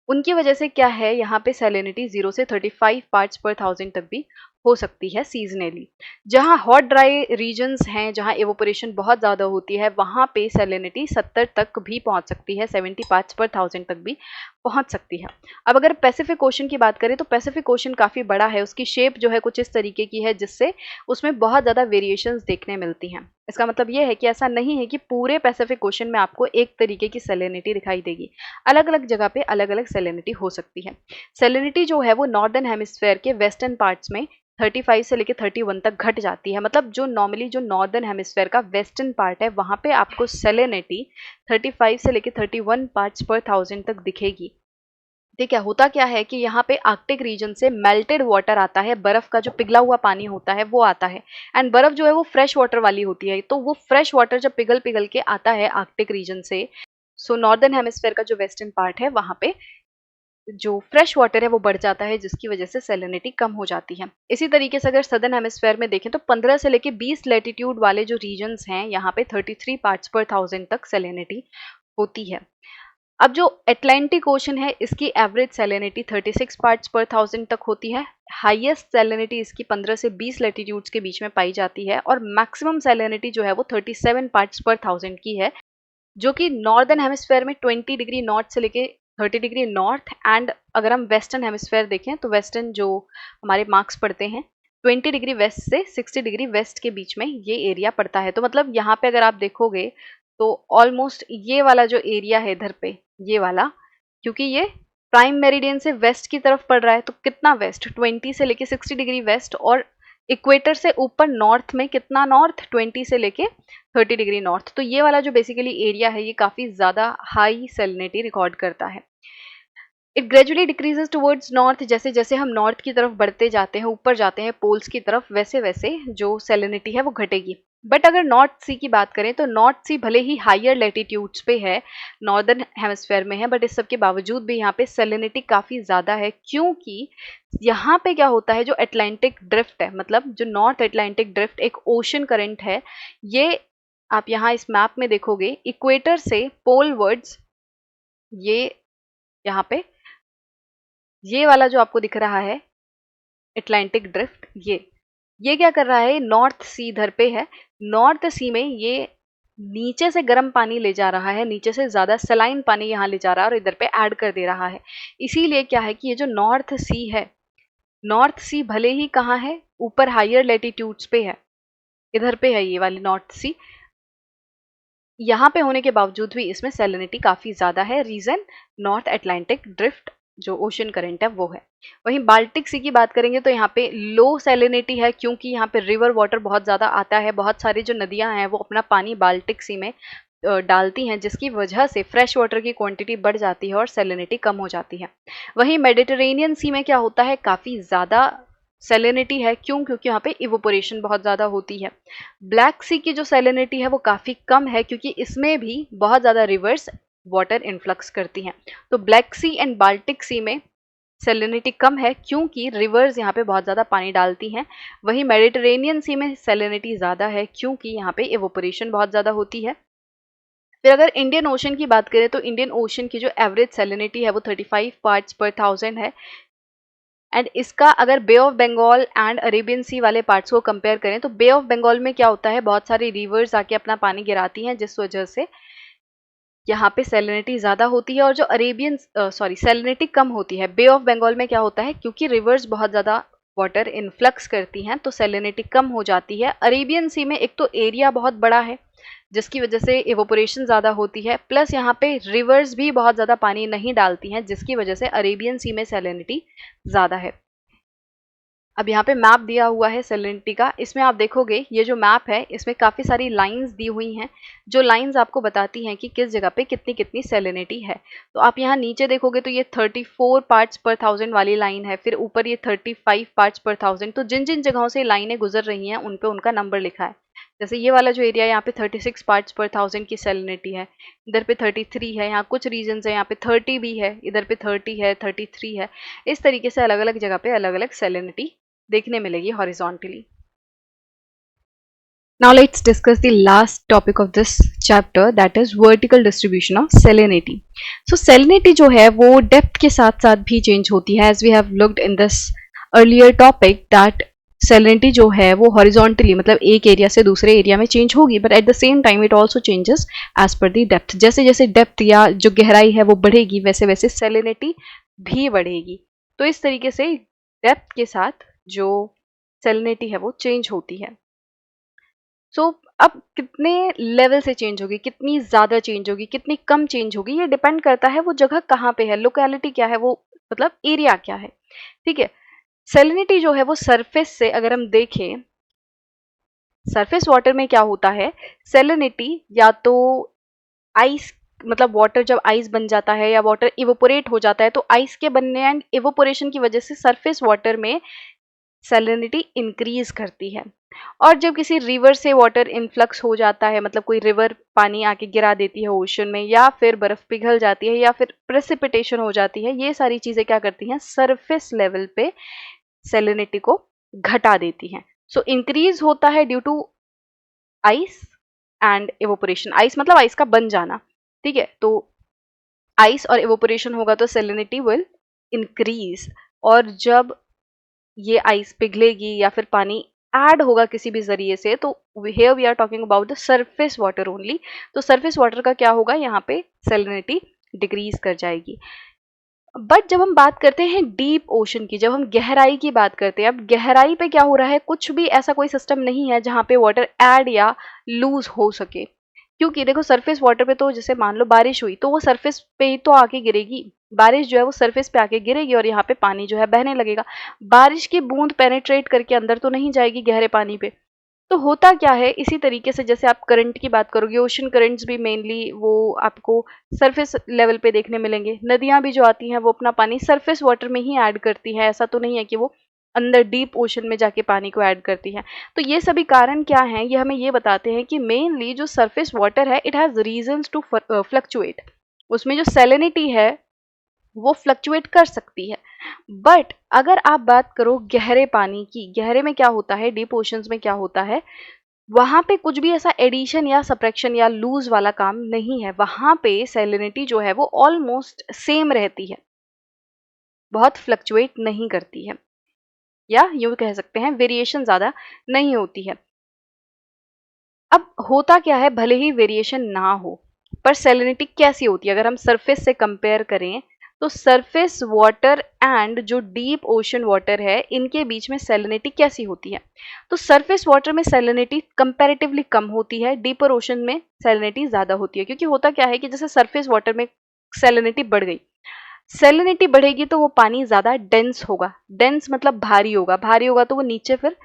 उनकी वजह से क्या है, यहाँ पे सैलिनिटी 0 से 35 पार्ट्स पर थाउजेंड तक भी हो सकती है सीजनली। जहाँ हॉट ड्राई रीजन्स हैं, जहाँ एवोपोरेशन बहुत ज़्यादा होती है, वहाँ पे सैलिनिटी 70 तक भी पहुँच सकती है, 70 पार्ट्स पर थाउजेंड तक भी पहुँच सकती है। अब अगर पैसिफिक ओशन की बात करें तो पैसिफिक ओशन काफ़ी बड़ा है, उसकी शेप जो है कुछ इस तरीके की है, जिससे उसमें बहुत ज़्यादा वेरिएशंस देखने मिलती हैं। इसका मतलब ये है कि ऐसा नहीं है कि पूरे पैसिफिक ओशन में आपको एक तरीके की सैलिनिटी दिखाई देगी, अलग अलग जगह पे अलग अलग सैलिनिटी हो सकती है। सैलिनिटी जो है वो नॉर्दर्न हेमिस्फेयर के वेस्टर्न पार्ट्स में 35 से लेकर 31 तक घट जाती है। मतलब जो नॉर्मली जो नॉर्दर्न हेमिस्फेयर का वेस्टर्न पार्ट है वहाँ पे आपको सैलिनिटी 35 से लेकर 31 पार्ट्स पर थाउजेंड तक दिखेगी। ठीक है, होता क्या है कि यहाँ पे आर्कटिक रीजन से मेल्टेड वाटर आता है, बर्फ का जो पिघला हुआ पानी होता है वो आता है, एंड बर्फ जो है वो फ्रेश वाटर वाली होती है। तो वो फ्रेश वाटर जब पिघल पिघल के आता है आर्कटिक रीजन से, सो नॉर्दर्न हेमिस्फेयर का जो वेस्टर्न पार्ट है वहाँ पे जो फ्रेश वाटर है वो बढ़ जाता है, जिसकी वजह से सैलिनिटी कम हो जाती है। इसी तरीके से अगर सदर्न हेमिस्फेयर में देखें तो 15 से लेके 20 लैटिट्यूड वाले जो रीजन्स हैं, यहाँ पे 33 पार्ट्स पर थाउजेंड तक सैलिनिटी होती है। अब जो अटलांटिक ओशन है, इसकी एवरेज सैलिनिटी 36 पार्ट्स पर थाउजेंड तक होती है। हाईएस्ट सैलिनिटी इसकी 15 से 20 लैटिट्यूड्स के बीच में पाई जाती है, और मैक्सिमम सैलिनिटी जो है वो 37 पार्ट्स पर थाउजेंड की है, जो कि नॉर्दर्न हेमिस्फेयर में 20 डिग्री नॉर्थ से लेके 30 डिग्री नॉर्थ, एंड अगर हम वेस्टर्न हेमिस्फेयर देखें तो वेस्टर्न जो हमारे मार्क्स पड़ते हैं 20 डिग्री वेस्ट से 60 डिग्री वेस्ट के बीच में ये एरिया पड़ता है। तो मतलब यहाँ पे अगर आप देखोगे तो ऑलमोस्ट ये वाला जो एरिया है इधर पे, ये वाला, क्योंकि ये प्राइम मेरिडियन से वेस्ट की तरफ पड़ रहा है, तो कितना वेस्ट, 20 से लेके 60 डिग्री वेस्ट, और इक्वेटर से ऊपर नॉर्थ में कितना नॉर्थ, 20 से लेके 30 डिग्री नॉर्थ। तो ये वाला जो बेसिकली एरिया है ये काफ़ी ज़्यादा हाई सैलिनिटी रिकॉर्ड करता है। It gradually decreases towards north, जैसे जैसे हम नॉर्थ की तरफ बढ़ते जाते हैं, ऊपर जाते हैं पोल्स की तरफ, वैसे वैसे जो सैलिनिटी है वो घटेगी। बट अगर नॉर्थ सी की बात करें तो नॉर्थ सी भले ही हायर लेटीट्यूड्स पे है, नॉर्दर्न हेमिस्फेयर में है, बट इस सब के बावजूद भी यहाँ पे सैलिनिटी काफ़ी ज़्यादा है, क्योंकि यहाँ पे क्या होता है, जो अटलांटिक ड्रिफ्ट है, मतलब जो नॉर्थ अटलांटिक ड्रिफ्ट एक ओशन करंट है, ये आप यहाँ इस मैप में देखोगे इक्वेटर से पोल वर्ड्स, ये यहाँ पे ये वाला जो आपको दिख रहा है अटलांटिक ड्रिफ्ट, ये क्या कर रहा है, नॉर्थ सी इधर पे है, नॉर्थ सी में ये नीचे से गर्म पानी ले जा रहा है, नीचे से ज़्यादा सलाइन पानी यहाँ ले जा रहा है और इधर पे ऐड कर दे रहा है। इसीलिए क्या है कि ये जो नॉर्थ सी है, नॉर्थ सी भले ही कहाँ है, ऊपर हायर लेटीट्यूड्स पे है, इधर पे है ये वाली नॉर्थ सी, यहाँ पे होने के बावजूद भी इसमें सैलिनिटी काफ़ी ज़्यादा है। रीज़न नॉर्थ अटलांटिक ड्रिफ्ट जो ओशन करंट है वो है। वहीं बाल्टिक सी की बात करेंगे तो यहाँ पे लो सैलिनिटी है, क्योंकि यहाँ पे रिवर वाटर बहुत ज़्यादा आता है, बहुत सारी जो नदियाँ हैं वो अपना पानी बाल्टिक सी में डालती हैं, जिसकी वजह से फ्रेश वाटर की क्वांटिटी बढ़ जाती है और सैलिनिटी कम हो जाती है। वहीं मेडिटेरेनियन सी में क्या होता है, काफ़ी ज़्यादा सैलिनिटी है, क्योंकि यहाँ पे इवोपोरेशन बहुत ज़्यादा होती है। ब्लैक सी की जो सैलिनिटी है वो काफ़ी कम है, क्योंकि इसमें भी बहुत ज़्यादा रिवर्स वाटर इन्फ्लक्स करती हैं। तो ब्लैक सी एंड बाल्टिक सी में सैलिनिटी कम है, क्योंकि रिवर्स यहाँ पे बहुत ज़्यादा पानी डालती हैं। वहीं मेडिटेरेनियन सी में सैलिनिटी ज़्यादा है, क्योंकि यहाँ पे इवोपोरेशन बहुत ज़्यादा होती है। फिर अगर इंडियन ओशन की बात करें तो इंडियन ओशन की जो एवरेज सैलिनिटी है वो 35 पार्ट्स पर थाउजेंड है, एंड इसका अगर बे ऑफ बंगाल एंड अरेबियन सी वाले पार्ट्स को कंपेयर करें तो बे ऑफ बंगाल में क्या होता है, बहुत सारी रिवर्स आके अपना पानी गिराती हैं, जिस वजह से यहाँ पे सैलिनिटी ज़्यादा होती है, और जो अरेबियन सैलिनिटी कम होती है। बे ऑफ बंगाल में क्या होता है, क्योंकि रिवर्स बहुत ज़्यादा वाटर इन्फ्लक्स करती हैं तो सैलिनिटी कम हो जाती है। अरेबियन सी में एक तो एरिया बहुत बड़ा है, जिसकी वजह से इवोपोरेशन ज़्यादा होती है, प्लस यहाँ पे रिवर्स भी बहुत ज़्यादा पानी नहीं डालती हैं, जिसकी वजह से अरेबियन सी में सैलिनिटी ज़्यादा है। अब यहाँ पे मैप दिया हुआ है सैलिनिटी का, इसमें आप देखोगे ये जो मैप है इसमें काफ़ी सारी लाइंस दी हुई हैं, जो लाइंस आपको बताती हैं कि किस जगह पे कितनी कितनी सैलिनिटी है। तो आप यहाँ नीचे देखोगे तो ये 34 पार्ट्स पर थाउजेंड वाली लाइन है, फिर ऊपर ये 35 पार्ट्स पर थाउजेंड। तो जिन जिन जगहों से लाइनें गुजर रही हैं उन पे उनका नंबर लिखा है। जैसे ये वाला जो एरिया है यहाँ पे 36 पार्ट्स पर थाउजेंड की सैलिनिटी है, इधर पे 33 है, यहाँ कुछ रीजन्स है यहाँ पे 30 भी है, इधर पे 30 है, 33 है। इस तरीके से अलग अलग जगह पे अलग अलग सैलिनिटी देखने मिलेगी horizontally. Now let's discuss the last topic of this chapter, that is vertical distribution of salinity. So salinity जो है वो depth के साथ साथ भी change होती है, as we have looked in this earlier topic that salinity जो है वो horizontally मतलब एक एरिया से दूसरे एरिया में चेंज होगी, but at the same time it also changes as per the depth. जैसे जैसे depth या जो गहराई है वो बढ़ेगी वैसे वैसे salinity भी बढ़ेगी। तो इस तरीके से depth के साथ जो salinity है वो चेंज होती है। अब कितने लेवल से चेंज होगी, कितनी ज़्यादा चेंज होगी, कितनी कम चेंज होगी, ये डिपेंड करता है वो जगह कहाँ पे है, लोकेलिटी क्या है, वो मतलब एरिया क्या है। ठीक है, सैलिनिटी जो है वो सरफेस से अगर हम देखें, सरफेस वाटर में क्या होता है, सैलिनिटी या तो आइस मतलब वाटर जब आइस बन जाता है या वाटर इवोपोरेट हो जाता है, तो आइस के बनने एंड इवोपोरेशन की वजह से सरफेस वाटर में सैलिनिटी इंक्रीज करती है। और जब किसी रिवर से वाटर इनफ्लक्स हो जाता है, मतलब कोई रिवर पानी आके गिरा देती है ओशन में, या फिर बर्फ पिघल जाती है, या फिर प्रेसिपिटेशन हो जाती है, ये सारी चीजें क्या करती हैं, सरफेस लेवल पे सैलिनिटी को घटा देती हैं। सो इंक्रीज होता है due to ice and evaporation. Ice मतलब आइस का बन जाना, ठीक है। तो आइस और इवोपोरेशन होगा तो सैलिनिटी विल इंक्रीज। और जब ये आइस पिघलेगी या फिर पानी ऐड होगा किसी भी जरिए से, तो here we are talking about the surface water only. तो सरफेस वाटर का क्या होगा, यहाँ पे सैलिनिटी डिक्रीज कर जाएगी। बट जब हम बात करते हैं डीप ओशन की, जब हम गहराई की बात करते हैं, अब गहराई पे क्या हो रहा है, कुछ भी ऐसा कोई सिस्टम नहीं है जहाँ पे वाटर ऐड या लूज हो सके। क्योंकि देखो सरफेस वाटर पे तो जैसे मान लो बारिश हुई तो वो सरफेस पे ही तो आके गिरेगी। बारिश जो है वो सरफेस पे आके गिरेगी और यहाँ पे पानी जो है बहने लगेगा। बारिश की बूंद पेनेट्रेट करके अंदर तो नहीं जाएगी गहरे पानी पे। तो होता क्या है, इसी तरीके से जैसे आप करंट की बात करोगे, ओशन करंट्स भी मेनली वो आपको सरफेस लेवल पे देखने मिलेंगे। नदियां भी जो आती हैं वो अपना पानी सरफेस वाटर में ही ऐड करती हैं, ऐसा तो नहीं है कि वो अंदर डीप ओशन में जाके पानी को ऐड करती हैं। तो ये सभी कारण क्या हैं, ये हमें ये बताते हैं कि मेनली जो सरफेस वाटर है it has reasons to fluctuate. उसमें जो सैलिनिटी है वो फ्लक्चुएट कर सकती है। बट अगर आप बात करो गहरे पानी की, गहरे में क्या होता है, डीप ओशंस में क्या होता है, वहां पे कुछ भी ऐसा एडिशन या सब्ट्रैक्शन या लूज वाला काम नहीं है। वहां पे सैलिनिटी जो है वो ऑलमोस्ट सेम रहती है, बहुत फ्लक्चुएट नहीं करती है, या यूं कह सकते हैं वेरिएशन ज्यादा नहीं होती है। अब होता क्या है, भले ही वेरिएशन ना हो, पर सैलिनिटी कैसी होती है अगर हम सरफेस से कंपेयर करें, तो सरफेस वाटर एंड जो डीप ओशन वाटर है इनके बीच में सैलिनिटी कैसी होती है। तो सरफेस वाटर में सैलिनिटी कंपैरेटिवली कम होती है, डीपर ओशन में सैलिनिटी ज्यादा होती है। क्योंकि होता क्या है कि जैसे सरफेस वाटर में सैलिनिटी बढ़ गई, सैलिनिटी बढ़ेगी तो वो पानी ज्यादा डेंस होगा। डेंस मतलब भारी होगा, भारी होगा तो वो नीचे फिर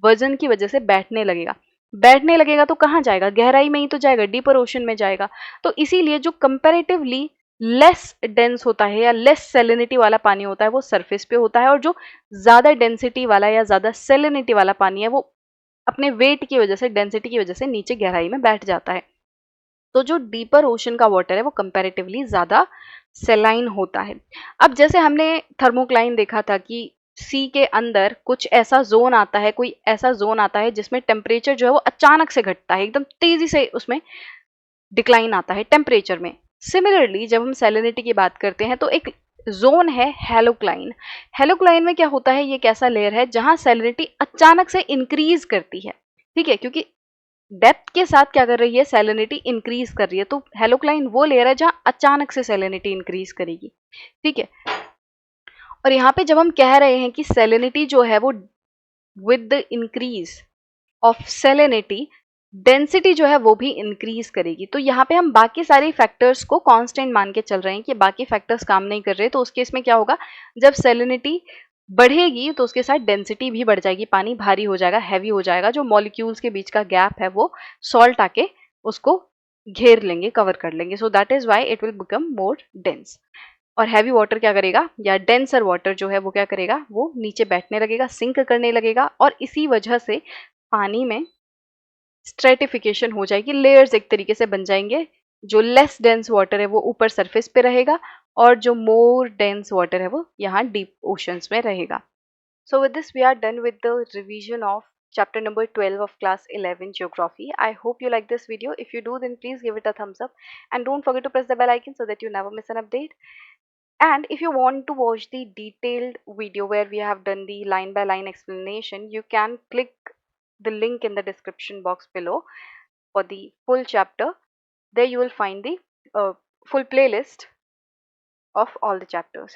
वजन की वजह से बैठने लगेगा। बैठने लगेगा तो कहाँ जाएगा, गहराई में ही तो जाएगा, डीपर ओशन में जाएगा। तो इसीलिए जो कंपैरेटिवली लेस डेंस होता है या लेस सेलिनिटी वाला पानी होता है वो सरफेस पे होता है, और जो ज्यादा डेंसिटी वाला या ज्यादा सेलिनिटी वाला पानी है वो अपने वेट की वजह से, डेंसिटी की वजह से नीचे गहराई में बैठ जाता है। तो जो डीपर ओशन का वाटर है वो कंपैरेटिवली ज्यादा सेलाइन होता है। अब जैसे हमने थर्मोक्लाइन देखा था कि सी के अंदर कुछ ऐसा जोन आता है, कोई ऐसा जोन आता है जिसमें टेम्परेचर जो है वो अचानक से घटता है, एकदम तेजी से उसमें डिक्लाइन आता है टेम्परेचर में। सिमिलरली जब हम सैलिनिटी की बात करते हैं तो एक जोन है हेलोक्लाइन। हेलोक्लाइन में क्या होता है, ये एक ऐसा लेयर है जहां सैलिनिटी अचानक से इंक्रीज करती है, ठीक है, क्योंकि डेप्थ के साथ क्या कर रही है, सैलिनिटी इंक्रीज कर रही है। तो हेलोक्लाइन वो लेयर है जहां अचानक से सैलिनिटी इंक्रीज करेगी, ठीक है। और यहाँ पे जब हम कह रहे हैं कि सैलिनिटी जो है वो with the increase of salinity, density जो है वो भी इंक्रीज करेगी। तो यहाँ पे हम बाकी सारे फैक्टर्स को कांस्टेंट मान के चल रहे हैं कि बाकी फैक्टर्स काम नहीं कर रहे। तो उस केस में क्या होगा, जब सैलिनिटी बढ़ेगी तो उसके साथ डेंसिटी भी बढ़ जाएगी, पानी भारी हो जाएगा, हैवी हो जाएगा। जो मॉलिक्यूल्स के बीच का गैप है वो सॉल्ट आके उसको घेर लेंगे, कवर कर लेंगे। सो that is why it will become more dense. और हैवी वाटर क्या करेगा, या डेंसर वाटर जो है वो क्या करेगा, वो नीचे बैठने लगेगा, सिंक करने लगेगा, और इसी वजह से पानी में स्ट्रेटिफिकेशन हो जाएगी, लेयर्स एक तरीके से बन जाएंगे। जो लेस डेंस वाटर है वो ऊपर सरफेस पे रहेगा, और जो मोर डेंस वाटर है वो यहाँ डीप ओशंस में रहेगा। So with this we are done with the revision of chapter number 12 of class 11 geography. I hope you like this video. If you do, then please give it a thumbs up and don't forget to press the bell icon so that you never miss an update. And if you want to watch the detailed video where we have done the line by line explanation, you can click the link in the description box below for the full chapter. There you will find the full playlist of all the chapters.